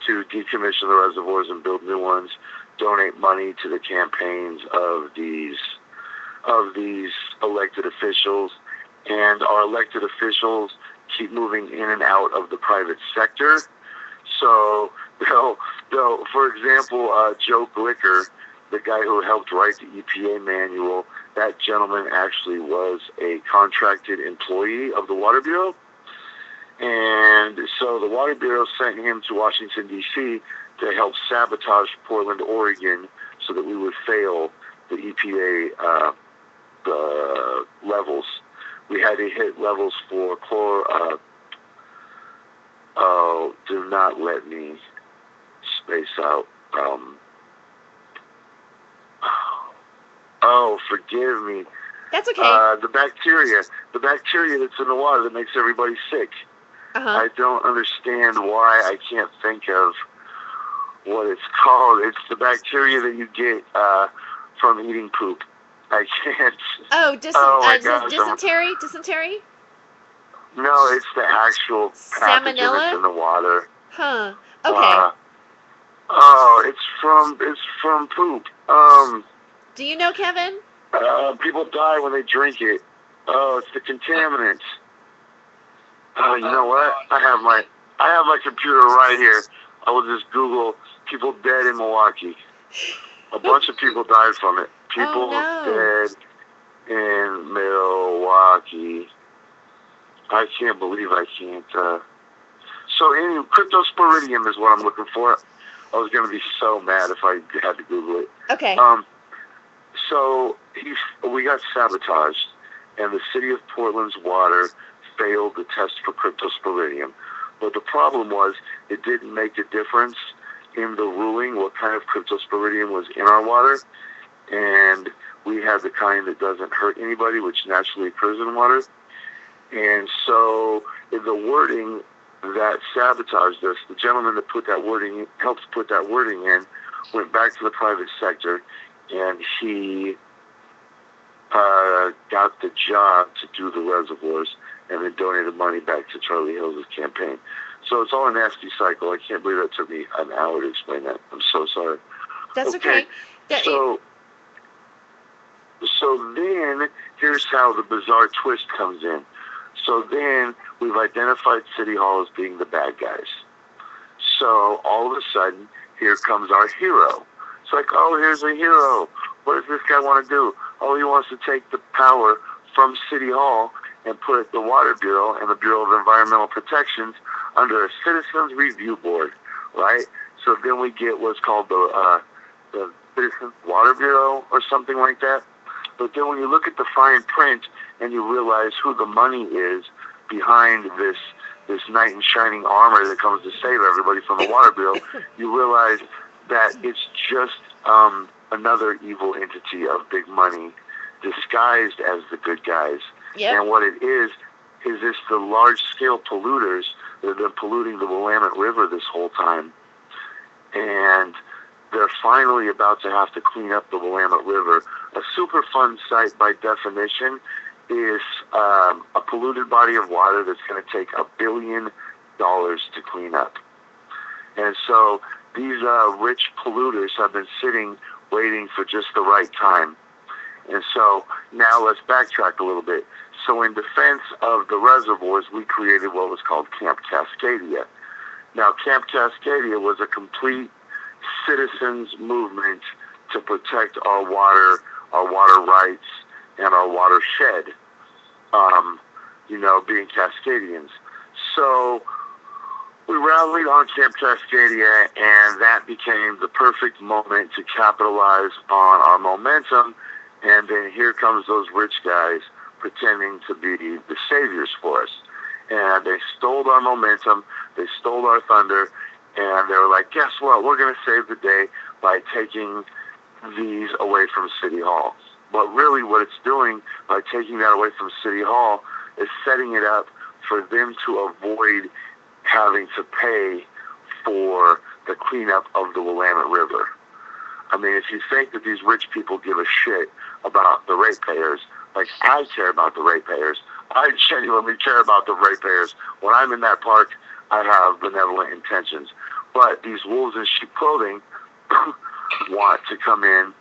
to decommission the reservoirs and build new ones donate money to the campaigns of these elected officials, and our elected officials keep moving in and out of the private sector. So they'll for example, Joe Glicker, the guy who helped write the EPA manual, that gentleman actually was a contracted employee of the Water Bureau. And so the Water Bureau sent him to Washington, D.C. to help sabotage Portland, Oregon, so that we would fail the EPA levels. We had to hit levels for do not let me space out. Forgive me. That's okay. The bacteria that's in the water that makes everybody sick. Uh-huh. I don't understand why I can't think of what it's called. It's the bacteria that you get from eating poop. I can't. Oh, dysentery? Dysentery? No, it's the actual pathogen that's in the water. Huh. Okay. It's from poop. Do you know, Kevin? People die when they drink it. Oh, it's the contaminants. You know what? I have my computer right here. I will just Google people dead in Milwaukee. A bunch of people died from it. People dead in Milwaukee. I can't believe I can't. So anyway, cryptosporidium is what I'm looking for. I was going to be so mad if I had to Google it. Okay. So we got sabotaged, and the city of Portland's water failed the test for cryptosporidium. But the problem was it didn't make a difference in the ruling what kind of cryptosporidium was in our water, and we had the kind that doesn't hurt anybody, which naturally occurs in water. And so in the wording that sabotaged us, the gentleman that helped put that wording in, went back to the private sector, and he got the job to do the reservoirs and then donated money back to Charlie Hills' campaign. So it's all a nasty cycle. I can't believe it took me an hour to explain that. I'm so sorry. That's okay. So then here's how the bizarre twist comes in. So then we've identified City Hall as being the bad guys. So all of a sudden, here comes our hero. It's like, oh, here's a hero. What does this guy want to do? Oh, he wants to take the power from City Hall and put the Water Bureau and the Bureau of Environmental Protections under a Citizens Review Board, right? So then we get what's called the Citizens Water Bureau or something like that. But then when you look at the fine print and you realize who the money is behind this knight in shining armor that comes to save everybody from the Water Bureau, you realize that it's just another evil entity of big money disguised as the good guys. Yep. And what it is it's the large-scale polluters that have been polluting the Willamette River this whole time. And they're finally about to have to clean up the Willamette River. A Superfund site, by definition, is a polluted body of water that's going to take $1 billion to clean up. And so these rich polluters have been sitting, waiting for just the right time. And so now let's backtrack a little bit. So in defense of the reservoirs, we created what was called Camp Cascadia. Now, Camp Cascadia was a complete citizens movement to protect our water rights, and our watershed, being Cascadians. So we rallied on Camp Cascadia, and that became the perfect moment to capitalize on our momentum. And then here comes those rich guys pretending to be the saviors for us. And they stole our momentum, they stole our thunder, and they were like, guess what? We're going to save the day by taking these away from City Hall. But really what it's doing by taking that away from City Hall is setting it up for them to avoid having to pay for the cleanup of the Willamette River. I mean, if you think that these rich people give a shit about the ratepayers, like I care about the ratepayers, I genuinely care about the ratepayers. When I'm in that park, I have benevolent intentions. But these wolves in sheep clothing want to come in.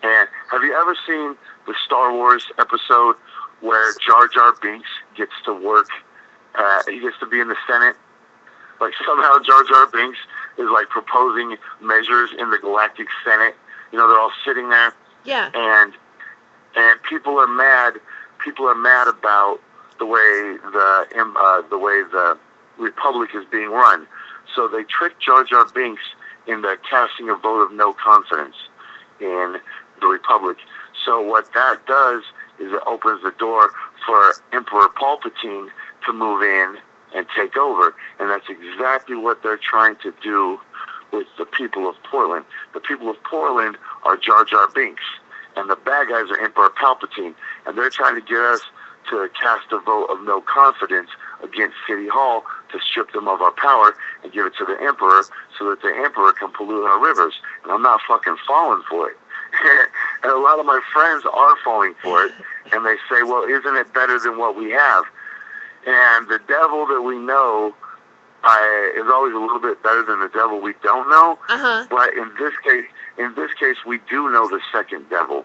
And have you ever seen the Star Wars episode where Jar Jar Binks gets to work, he gets to be in the Senate? Like somehow Jar Jar Binks is like proposing measures in the Galactic Senate. You know, they're all sitting there. Yeah. And people are mad. People are mad about the way the Republic is being run. So they tricked Jar Jar Binks into casting a vote of no confidence in the Republic. So what that does is it opens the door for Emperor Palpatine to move in and take over. And that's exactly what they're trying to do with the people of Portland. The people of Portland are Jar Jar Binks, and the bad guys are Emperor Palpatine. And they're trying to get us to cast a vote of no confidence against City Hall to strip them of our power and give it to the Emperor so that the Emperor can pollute our rivers. And I'm not fucking falling for it. And a lot of my friends are falling for it, and they say, well, isn't it better than what we have? And the devil that we know is always a little bit better than the devil we don't know. Uh-huh. But in this case, we do know the second devil.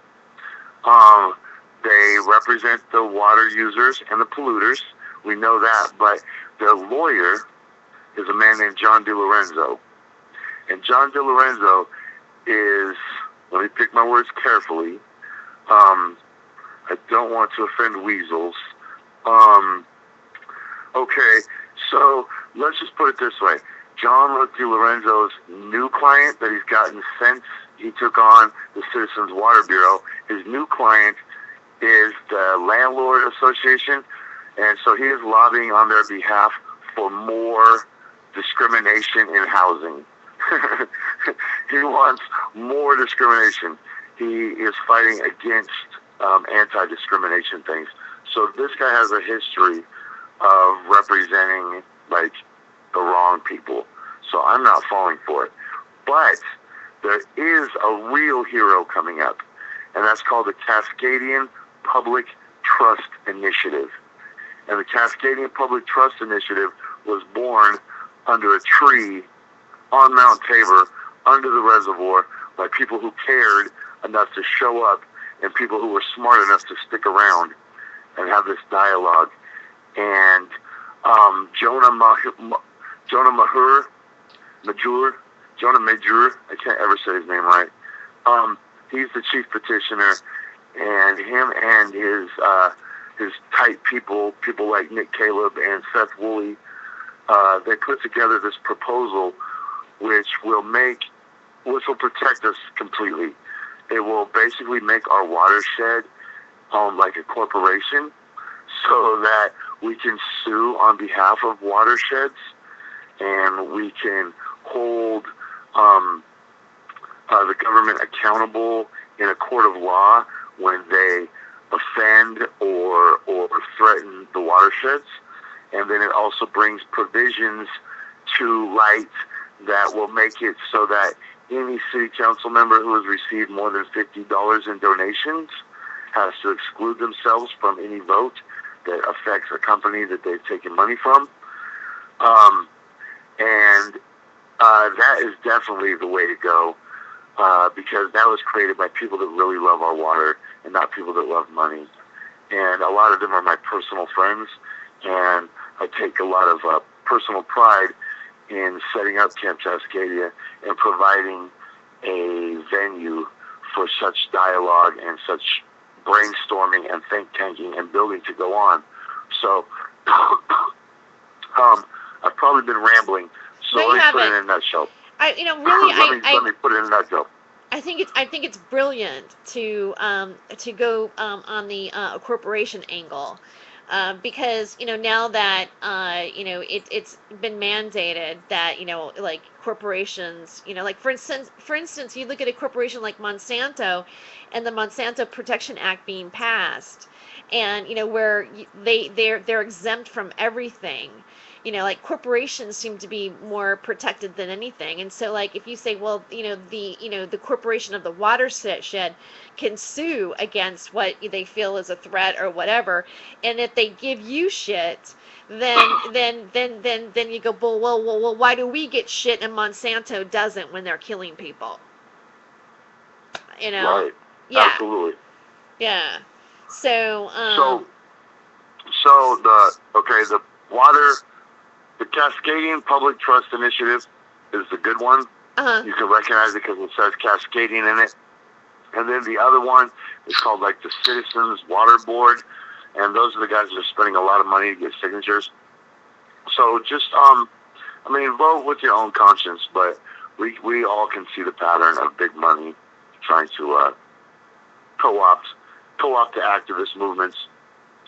They represent the water users and the polluters. We know that, but their lawyer is a man named John DiLorenzo. And John DiLorenzo is, let me pick my words carefully, I don't want to offend weasels. Okay, so let's just put it this way. John DiLorenzo's new client that he's gotten since he took on the Citizens Water Bureau, his new client is the Landlord Association, and so he is lobbying on their behalf for more discrimination in housing. He wants more discrimination. He is fighting against anti-discrimination things. So this guy has a history of representing like the wrong people. So I'm not falling for it. But there is a real hero coming up, and that's called the Cascadian Public Trust Initiative. And the Cascadian Public Trust Initiative was born under a tree on Mount Tabor, under the reservoir, by people who cared enough to show up and people who were smart enough to stick around and have this dialogue. And Jonah Majur, I can't ever say his name right. He's the chief petitioner, and him and his tight people like Nick Caleb and Seth Woolley, they put together this proposal which will protect us completely. It will basically make our watershed like a corporation, so that we can sue on behalf of watersheds, and we can hold the government accountable in a court of law when they offend or threaten the watersheds. And then it also brings provisions to light that will make it so that any city council member who has received more than $50 in donations has to exclude themselves from any vote that affects a company that they've taken money from. That is definitely the way to go, because that was created by people that really love our water and not people that love money. And a lot of them are my personal friends, and I take a lot of personal pride in setting up Camp Cascadia and providing a venue for such dialogue and such brainstorming and think tanking and building to go on. So I've probably been rambling. So No, let you me put it haven't. in a nutshell. Let me Put it in a nutshell. I think it's brilliant to go on the corporation angle, because now that it's been mandated that like corporations, like for instance you look at a corporation like Monsanto and the Monsanto Protection Act being passed, and where they're exempt from everything. Like corporations seem to be more protected than anything. And so like if you say, well, the corporation of the watershed can sue against what they feel is a threat or whatever, and if they give you shit, then you go, well, why do we get shit and Monsanto doesn't when they're killing people? Right. Yeah. Absolutely. Yeah. So the Cascadian Public Trust Initiative is the good one. You can recognize it because it says Cascadian in it. And then the other one is called like the Citizens Water Board, and those are the guys that are spending a lot of money to get signatures. So just vote with your own conscience, but we all can see the pattern of big money trying to co-opt the activist movements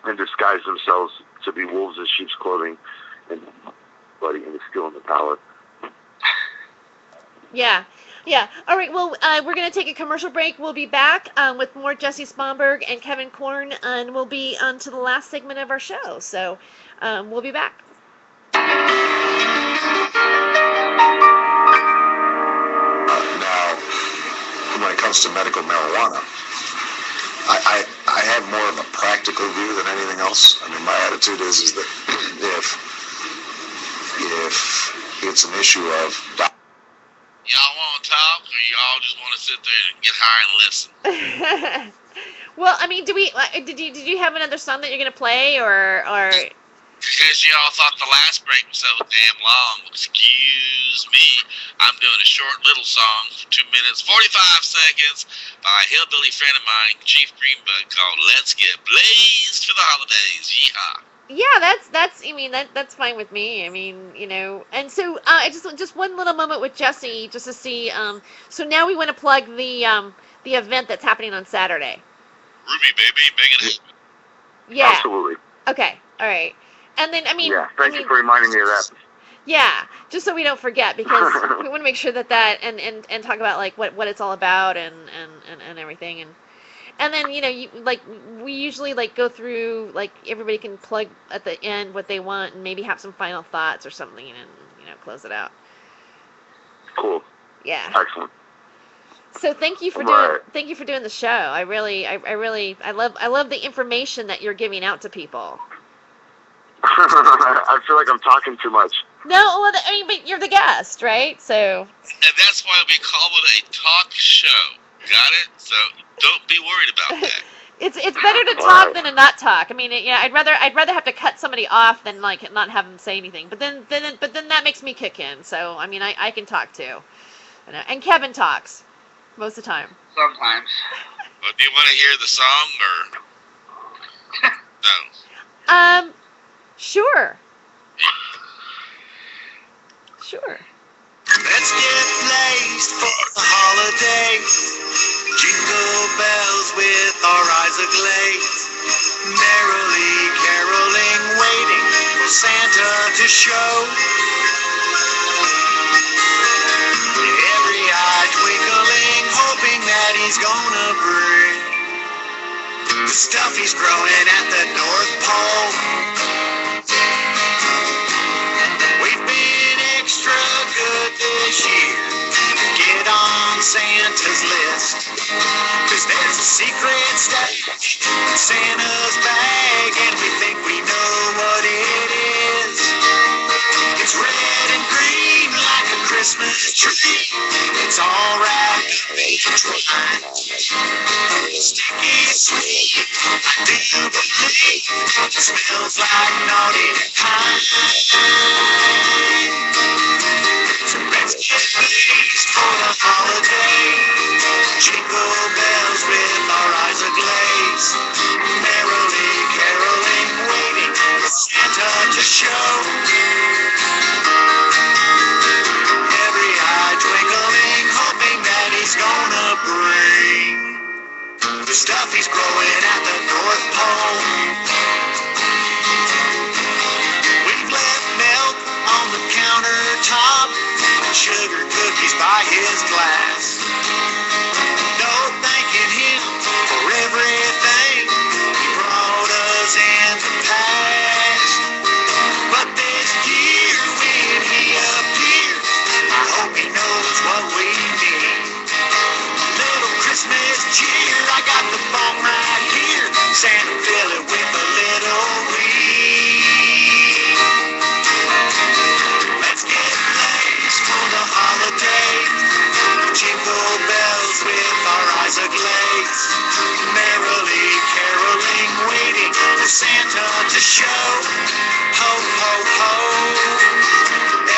and disguise themselves to be wolves in sheep's clothing and stealing the power. Yeah. All right. Well, we're going to take a commercial break. We'll be back with more Jessie Sponberg and Kevin Korn, and we'll be on to the last segment of our show. So we'll be back. Now, when it comes to medical marijuana, I have more of a practical view than anything else. I mean, my attitude is that if it's an issue of y'all want to talk, or y'all just want to sit there and get high and listen? Well, I mean, did you have another song that you're gonna play, or? Because y'all thought the last break was so damn long. Excuse me. I'm doing a short little song for 2 minutes, 45 seconds by a hillbilly friend of mine, Chief Greenbug, called Let's Get Blazed for the Holidays. Yeehaw. Yeah, that's. I mean, that's fine with me. I mean, and so I just one little moment with Jessie, just to see. So now we want to plug the event that's happening on Saturday. Ruby, baby, make it happen. Yeah. Absolutely. Okay. All right. And then Yeah, thank you for reminding me of that. Yeah, just so we don't forget, because we want to make sure that and talk about like what it's all about and everything, and then we usually like go through, like, everybody can plug at the end what they want and maybe have some final thoughts or something, and close it out. Cool. Yeah. Excellent. So thank you for doing the show. I love the information that you're giving out to people. I feel like I'm talking too much. No, well, but you're the guest, right? So. And that's why we call it a talk show. Got it? So don't be worried about that. It's better to talk than to not talk. I mean, I'd rather have to cut somebody off than like not have them say anything. But then that makes me kick in. So I mean, I can talk too. And Kevin talks most of the time. Sometimes. Well, do you want to hear the song or no? Sure. Sure. Let's get blazed for the holiday. Jingle bells with our eyes aglaze. Merrily caroling, waiting for Santa to show. Every eye twinkling, hoping that he's gonna bring the stuff he's growing at the North Pole. We've been extra good this year. Get on Santa's list, 'cause there's a secret stash in Santa's bag, and we think we know what it is. It's red and green like a Christmas tree. It's all wrapped in sticky sweet. I do believe it smells like naughty pine. So let's get blazed for the holiday. Jingle bells with our eyes aglaze. Merrily caroling, waiting for Santa to show. Every eye twinkling, hoping that he's gonna bring the stuff he's growing at the North Pole. We've left milk on the countertop and sugar cookies by his glass. No thanking him for everything he brought us in the past. But this year when he appears, I hope he knows what we need. Little Christmas cheer, I got the bomb right here. Santa fill it with a little weed. Let's get blazed for the holiday. Jingle bells with our eyes aglaze. Merrily caroling, waiting for Santa to show. Ho, ho, ho.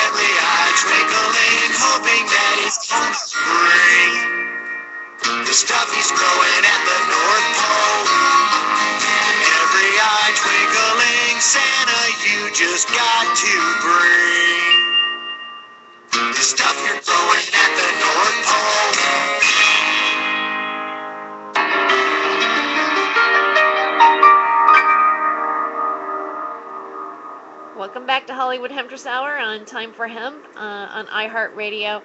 Every eye twinkling, hoping that he's gonna bring the stuff he's growing at the North Pole. Every eye twinkling, Santa, you just got to bring the stuff you're growing at the North Pole. Welcome back to Hollywood Hemptress Hour on Time for Hemp on iHeartRadio.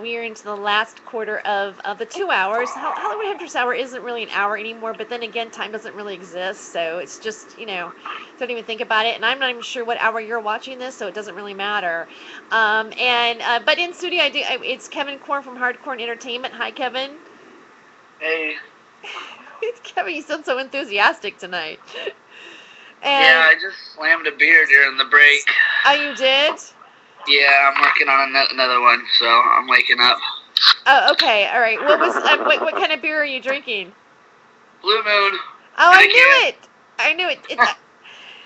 We are into the last quarter of the 2 hours. Hollywood Hemptress Hour isn't really an hour anymore, but then again, time doesn't really exist, so it's just, don't even think about it. And I'm not even sure what hour you're watching this, so it doesn't really matter. But in studio, it's Kevin Korn from Hardcore Entertainment. Hi, Kevin. Hey. Kevin, you sound so enthusiastic tonight. Yeah, I just slammed a beer during the break. Oh, you did? Yeah, I'm working on another one, so I'm waking up. Oh, okay, all right. What kind of beer are you drinking? Blue Moon. Oh, I knew it.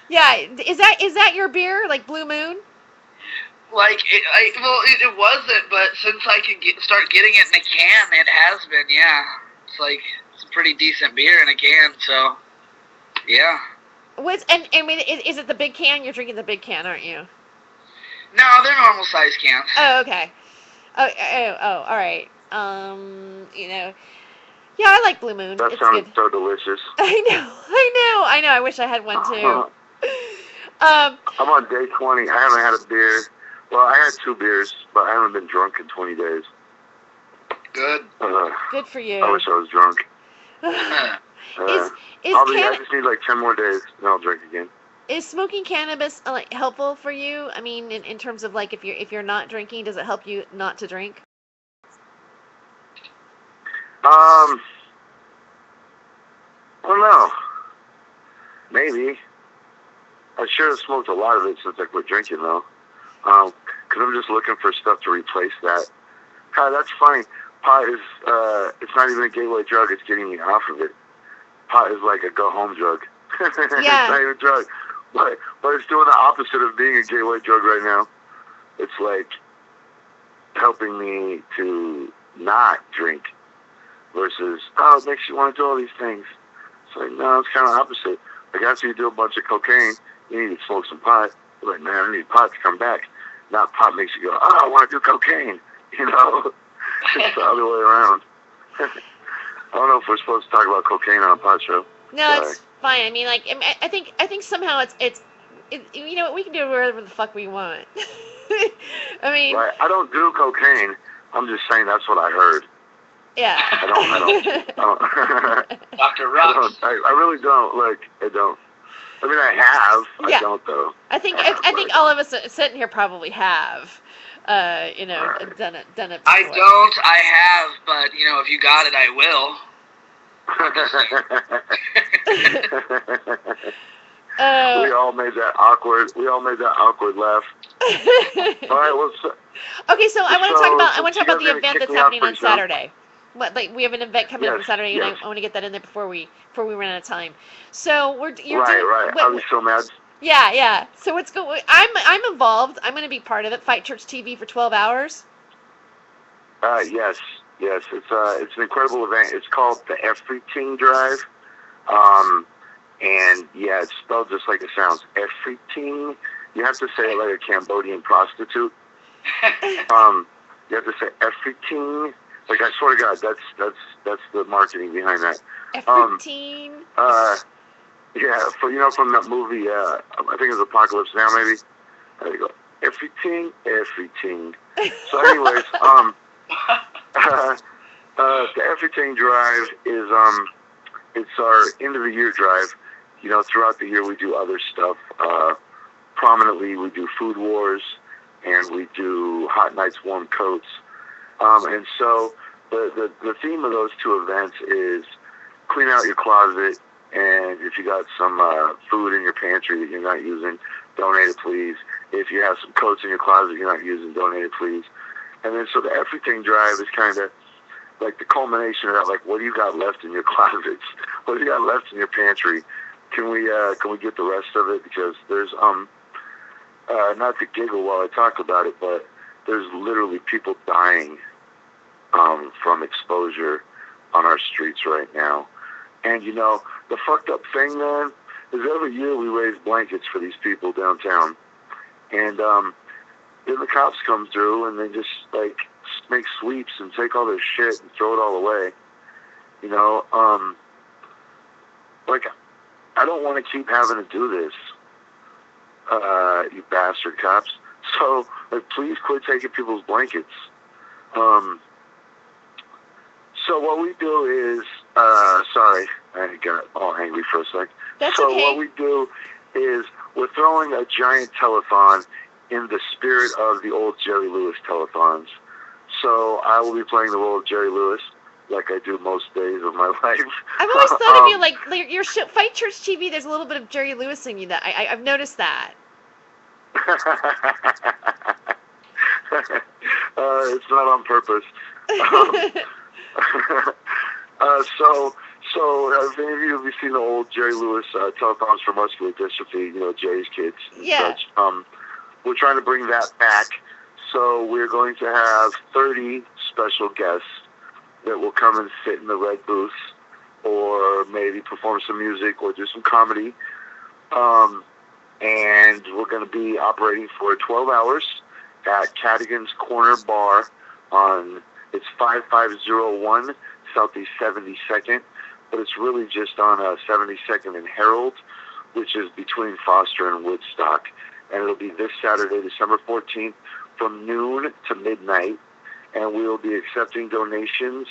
Yeah, is that your beer, like Blue Moon? Like, it wasn't, but since I could start getting it in a can, it has been, yeah. It's like, it's a pretty decent beer in a can, so, yeah. And I mean, is it the big can? You're drinking the big can, aren't you? No, they're normal size cans. Oh, okay. All right. Yeah, I like Blue Moon. That It's sounds good. so delicious. I know. I wish I had one too. I'm on day 20. I haven't had a beer. Well, I had 2 beers, but I haven't been drunk in 20 days. Good. Good for you. I wish I was drunk. I just need like 10 more days, and I'll drink again. Is smoking cannabis like helpful for you? I mean, in terms of like if you're not drinking, does it help you not to drink? I don't know. Maybe. I sure have smoked a lot of it since I quit drinking, though. Because I'm just looking for stuff to replace that. God, that's funny. Pot is, it's not even a gateway drug. It's getting me off of it. Pot is like a go-home drug. Yeah. It's not even a drug. But it's doing the opposite of being a gateway drug right now. It's like helping me to not drink versus, it makes you want to do all these things. It's like, no, it's kind of opposite. Like after you do a bunch of cocaine, you need to smoke some pot. You're like, man, I need pot to come back. Not pot makes you go, I want to do cocaine. You know? It's the other way around. I don't know if we're supposed to talk about cocaine on a pot show. No, it's fine. I mean, like, I think somehow it's you know, we can do whatever the fuck we want. I mean, right. I don't do cocaine. I'm just saying that's what I heard. Yeah. I don't. Dr. Rocks. I really don't. Like, I don't. I mean, I have. Yeah. I don't, though. I think all of us sitting here probably have, you know, Right. done it before. I don't. I have, but, you know, if you got it, I will. We all made that awkward. Laugh. All right. Well. Okay, so I want to talk about the gonna event kick that's me out happening on pretty soon. Saturday. Like we have an event coming up on Yes, Saturday, yes. and I want to get that in there before we run out of time. So you're Right. doing, Right. I'll be so mad. Yeah. So what's going? I'm involved. I'm going to be part of it. Fight Church TV for 12 hours. Yes. It's an incredible event. It's called the Everything Drive. And yeah, it's spelled just like it sounds. Everything. You have to say it like a Cambodian prostitute. You have to say everything. Like, I swear to God, that's the marketing behind that. Everything. Yeah, from that movie, I think it's Apocalypse Now, maybe. There you go. Everything. So, anyways, the Everything Drive is it's our end of the year drive. You know, throughout the year we do other stuff. Prominently, we do food wars, and we do hot nights, warm coats. And so the theme of those 2 events is clean out your closet, and if you got some food in your pantry that you're not using, donate it, please. If you have some coats in your closet you're not using, donate it, please. And then so the Everything Drive is kind of like the culmination of that. Like, what do you got left in your closets? What do you got left in your pantry? Can we get the rest of it? Because there's not to giggle while I talk about it, but there's literally people dying from exposure on our streets right now. And, you know, the fucked up thing, man, is every year we raise blankets for these people downtown. And then the cops come through and they just, like, make sweeps and take all their shit and throw it all away. You know, like, I don't want to keep having to do this, you bastard cops. So, like, please quit taking people's blankets. So what we do is, sorry, I got all angry for a sec. That's so okay. What we do is we're throwing a giant telethon in the spirit of the old Jerry Lewis telethons. So I will be playing the role of Jerry Lewis, like I do most days of my life. I've always thought of you like your show, Fight Church TV. There's a little bit of Jerry Lewis in you. That I've noticed that. It's not on purpose. So, if any of you have seen the old Jerry Lewis telethons for muscular dystrophy, Jerry's kids and such, we're trying to bring that back. So we're going to have 30 special guests that will come and sit in the red booth, or maybe perform some music or do some comedy. And we're going to be operating for 12 hours at Cadigan's Corner Bar it's 5501 Southeast 72nd, but it's really just on 72nd and Herald, which is between Foster and Woodstock. And it'll be this Saturday, December 14th, from noon to midnight. And we will be accepting donations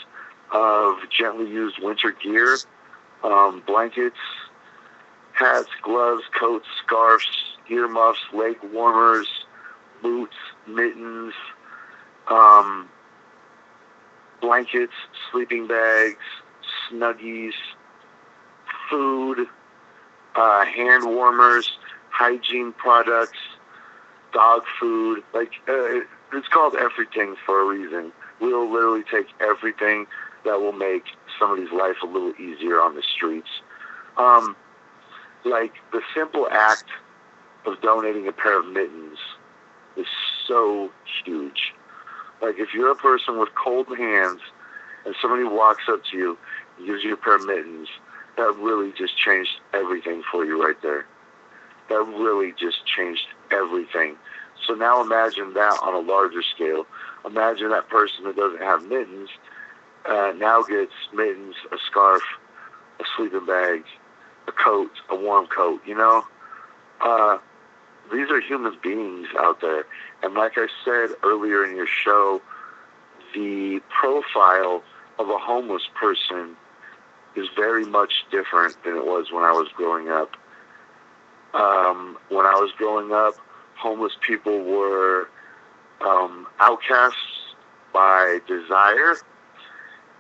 of gently used winter gear, blankets, hats, gloves, coats, scarves, earmuffs, leg warmers, boots, mittens, blankets, sleeping bags, Snuggies, food, hand warmers, hygiene products, dog food. It's called everything for a reason. We'll literally take everything that will make somebody's life a little easier on the streets. The simple act of donating a pair of mittens is so huge. If you're a person with cold hands and somebody walks up to you and gives you a pair of mittens, that really just changed everything for you right there. That really just changed everything. So now imagine that on a larger scale. Imagine that person that doesn't have mittens now gets mittens, a scarf, a sleeping bag, a coat, a warm coat, These are human beings out there. And like I said earlier in your show, the profile of a homeless person is very much different than it was when I was growing up. When I was growing up, homeless people were outcasts by desire.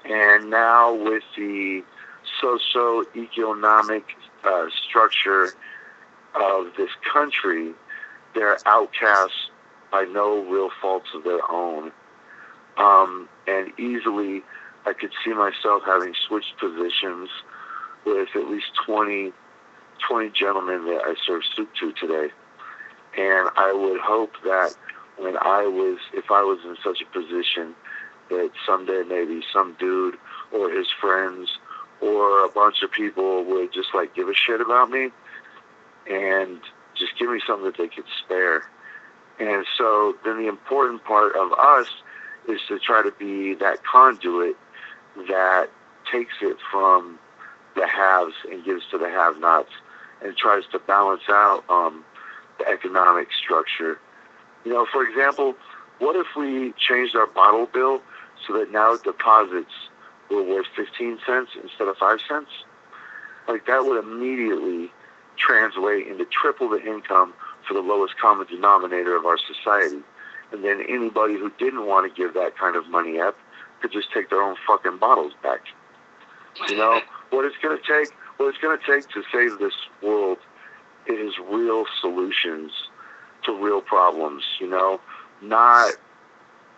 And now with the socio-economic structure of this country, they're outcasts by no real faults of their own. And easily, I could see myself having switched positions with at least 20 gentlemen that I serve soup to today. And I would hope that if I was in such a position, that someday maybe some dude or his friends or a bunch of people would just give a shit about me and just give me something that they could spare. And so then the important part of us is to try to be that conduit that takes it from the haves and gives to the have-nots and tries to balance out the economic structure. For example, what if we changed our bottle bill so that now deposits were worth 15 cents instead of 5 cents? That would immediately translate into triple the income for the lowest common denominator of our society. And then anybody who didn't want to give that kind of money up could just take their own fucking bottles back. What it's going to take to save this world is real solutions to real problems, not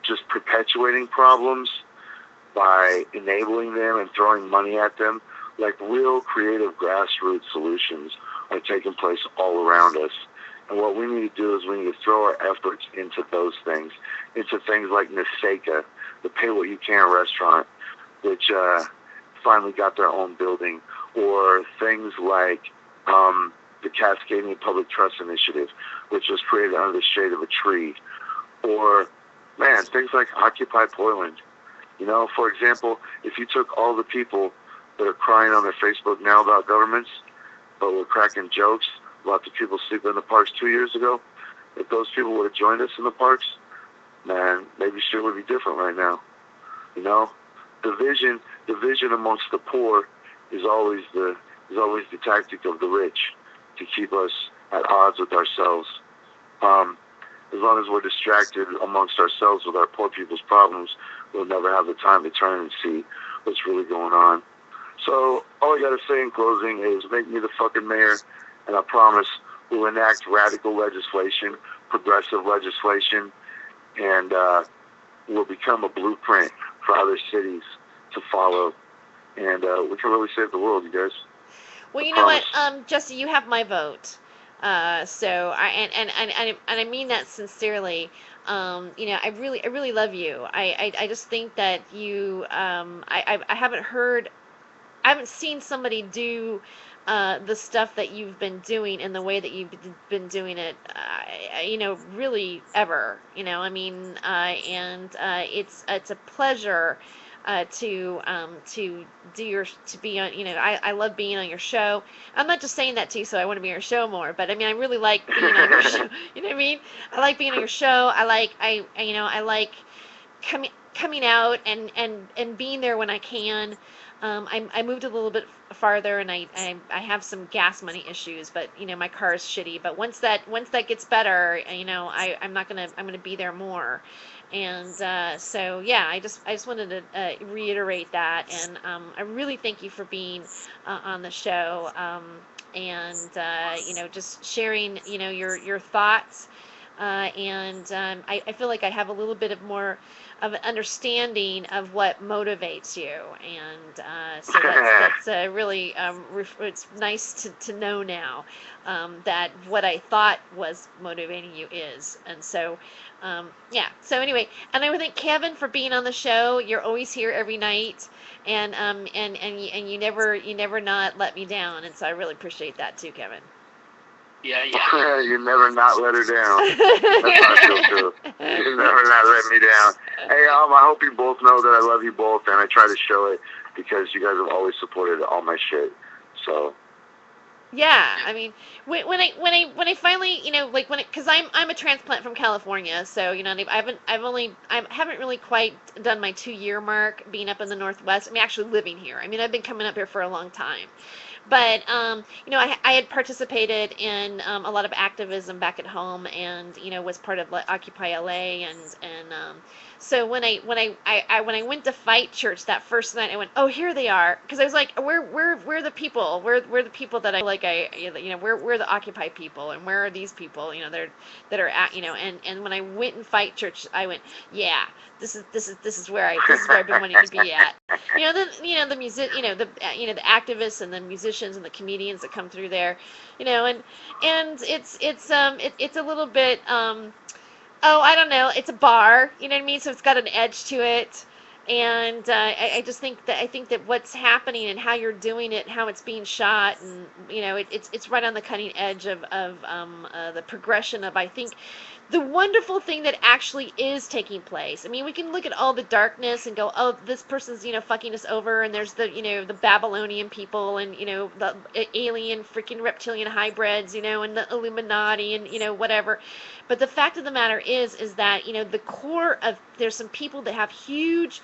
just perpetuating problems by enabling them and throwing money at them. Real creative grassroots solutions are taking place all around us. And what we need to do is we need to throw our efforts into those things, into things like Niseka, the Pay What You Can restaurant, which finally got their own building, or things like the Cascadian Public Trust Initiative, which was created under the shade of a tree, or, things like Occupy Portland. For example, if you took all the people that are crying on their Facebook now about governments, but were cracking jokes about the people sleeping in the parks 2 years ago, if those people would have joined us in the parks, maybe shit would be different right now. Division amongst the poor is always the tactic of the rich to keep us at odds with ourselves. As long as we're distracted amongst ourselves with our poor people's problems, we'll never have the time to turn and see what's really going on. So all I gotta say in closing is make me the fucking mayor, and I promise we'll enact radical legislation, progressive legislation, and we'll become a blueprint for other cities to follow. and we can really save the world, you guys. Well, I you know what, promise. Jesse, you have my vote. So I mean that sincerely. I really love you. I just think that you, I haven't heard, I haven't seen somebody do the stuff that you've been doing in the way that you've been doing it, really ever. I mean, and it's a pleasure to do to be on. I love being on your show. I'm not just saying that to you so I want to be on your show more, but I mean I really like being on your show. You know what I mean? I like being on your show. I like coming out and being there when I can. I moved a little bit farther, and I have some gas money issues, but my car is shitty. But once that gets better, I'm gonna be there more. And so yeah, I just wanted to reiterate that, and I really thank you for being on the show, and just sharing your thoughts. And I feel like I have a little bit of more of an understanding of what motivates you, and so that's really it's nice to know now that what I thought was motivating you is. And so yeah, so anyway, and I would thank Kevin for being on the show. You're always here every night, and you never not let me down, and so I really appreciate that too, Kevin. Yeah. You never not let her down. That's how I feel too. You never not let me down. Hey, I hope you both know that I love you both, and I try to show it because you guys have always supported all my shit. So. Yeah, I mean, when I finally, because I'm a transplant from California, so I haven't really quite done my 2-year mark being up in the Northwest. I mean, actually living here. I mean, I've been coming up here for a long time. But I had participated in a lot of activism back at home, and was part of Occupy LA, and so when I went to Fight Church that first night, I went, oh, here they are, because I was like, we're the people, we're the people that we're the Occupy people, and where are these people, that are at, and when I went in Fight Church, I went, yeah, this is where I've been wanting to be at. The music, the activists and the musicians and the comedians that come through there, and it's a little bit, I don't know, it's a bar, you know what I mean? So it's got an edge to it. And I just think that what's happening and how you're doing it, how it's being shot, and it's right on the cutting edge of the progression of, I think, the wonderful thing that actually is taking place. I mean, we can look at all the darkness and go, oh, this person's, fucking us over, and there's the, the Babylonian people, and, the alien freaking reptilian hybrids, and the Illuminati, and, whatever. But the fact of the matter is that, the core of, there's some people that have huge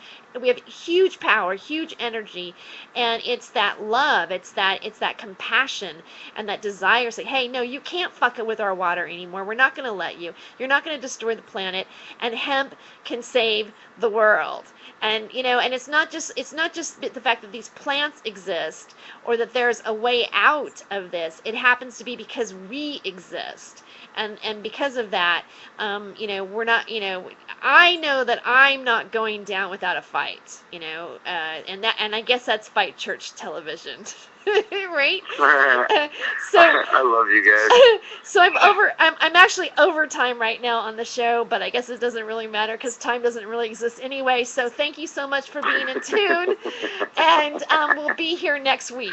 power, huge energy, and it's that love, it's that compassion, and that desire to say, hey, no, you can't fuck it with our water anymore. We're not going to let you. You're not going to destroy the planet, and hemp can save the world. And and it's not just the fact that these plants exist or that there's a way out of this. It happens to be because we exist. And because of that, we're not, I know that I'm not going down without a fight, and I guess that's Fight Church television, right? So I love you guys. So I'm actually overtime right now on the show, but I guess it doesn't really matter because time doesn't really exist anyway. So thank you so much for being in tune, and we'll be here next week.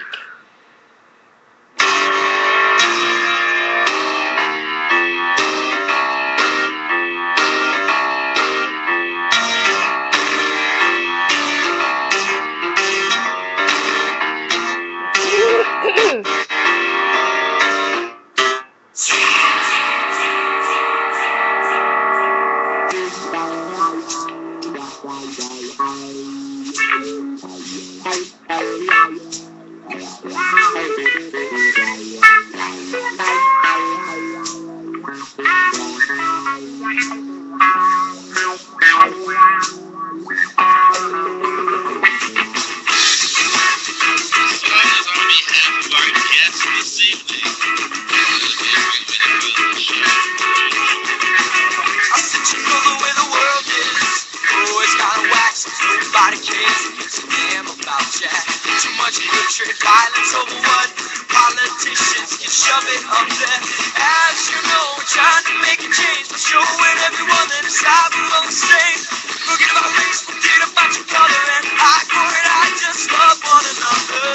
Nobody case, who's a damn about Jack? Too much hatred, violence over what? Politicians can shove it up there. As you know, we're trying to make a change by showing everyone that it's not below the same. Forget about race, forget about your color, and I for it, I just love one another.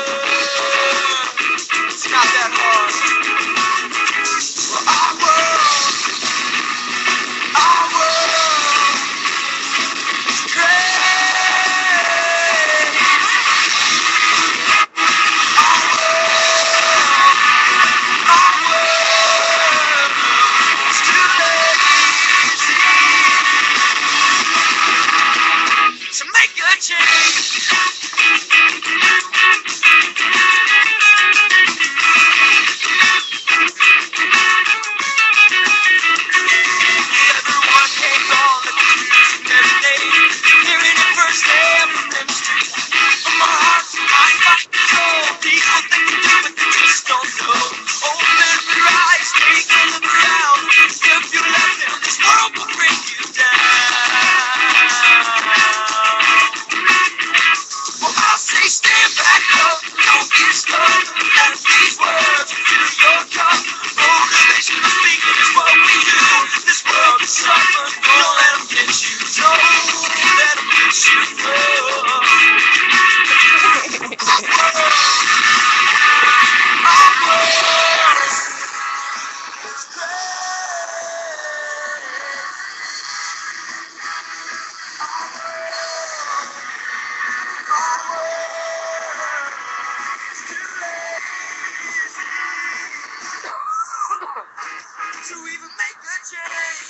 It's not that hard. Well, our world is great. Our world is too lazy to make a change. Everyone came on the news and every day, hearing it firsthand from them streets. From our hearts and minds, body, soul, people think they do, but they just don't know. Open your eyes, take a look around. If you let them, this world will bring you down. Well, I'll say stand back up, don't be stuck. As these words fill your cup, motivational speaking is what we do. This world is suffering, don't let them get you. Don't let them get you through. Our world is to even make a change.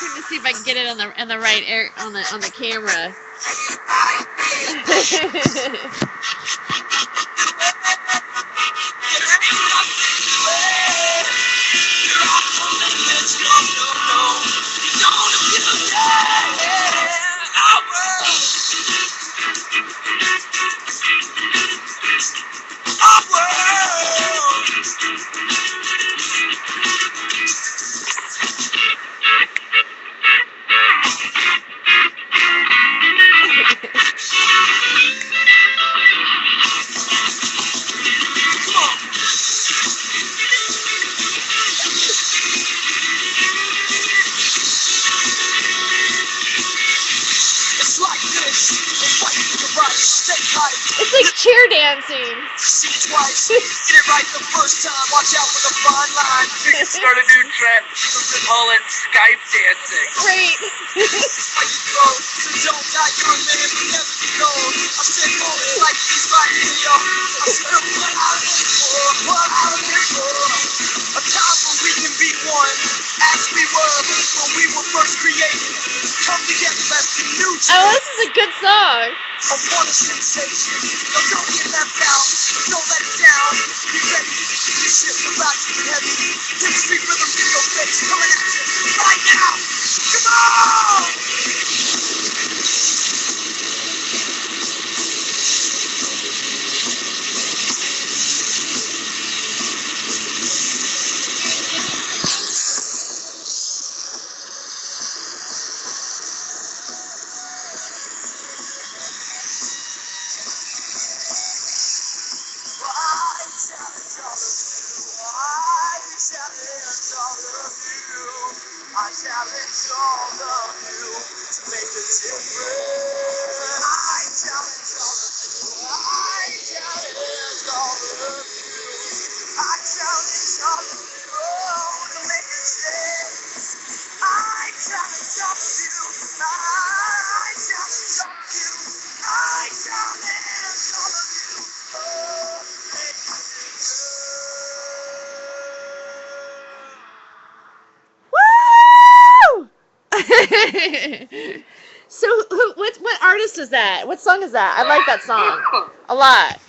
Let me see if I can get it on the right air on the camera. It's like cheer dancing. See twice, get it right the first time. Watch out for the fine line. Start a new trend. People call it Skype dancing. Great. So don't die, you're a man who never be known. I said moments like these right here. I said what I live for, what I live for. A time when we can be one, as we were when we were first created. Come together, let's be new. Oh, this is a good song. I want a sensation. No, don't get left out. Don't let it down. Be ready. This shit's about to be heavy. Hit street rhythm in your face. Coming at you right now. Come on! I challenge all of you to make a difference. I challenge all of you. I challenge all of you. I challenge all of you to make a change. I challenge all of you. I challenge all of you. I challenge all of you. Oh, make a difference. So what artist is that? What song is that? I like that song a lot.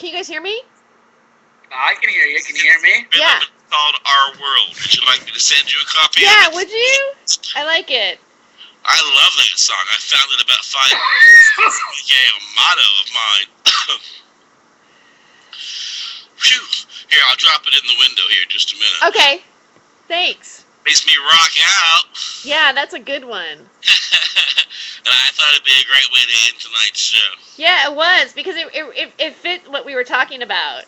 Can you guys hear me? I can hear you. Can you hear me? Yeah. It's called Our World. Would you like me to send you a copy Yeah, of it? would you? I like it. I love that song. I found it about 5 years ago. Yeah, a motto of mine. Phew. Here, I'll drop it in the window here in just a minute. Okay. Thanks. Makes me rock out. Yeah, that's a good one. And I thought it'd be a great way to end tonight's show. Yeah, it was, because it fit what we were talking about.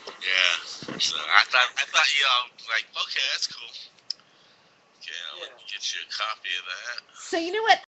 Yeah. So I thought y'all like, okay, that's cool. Okay, I'll let me get you a copy of that. So you know what?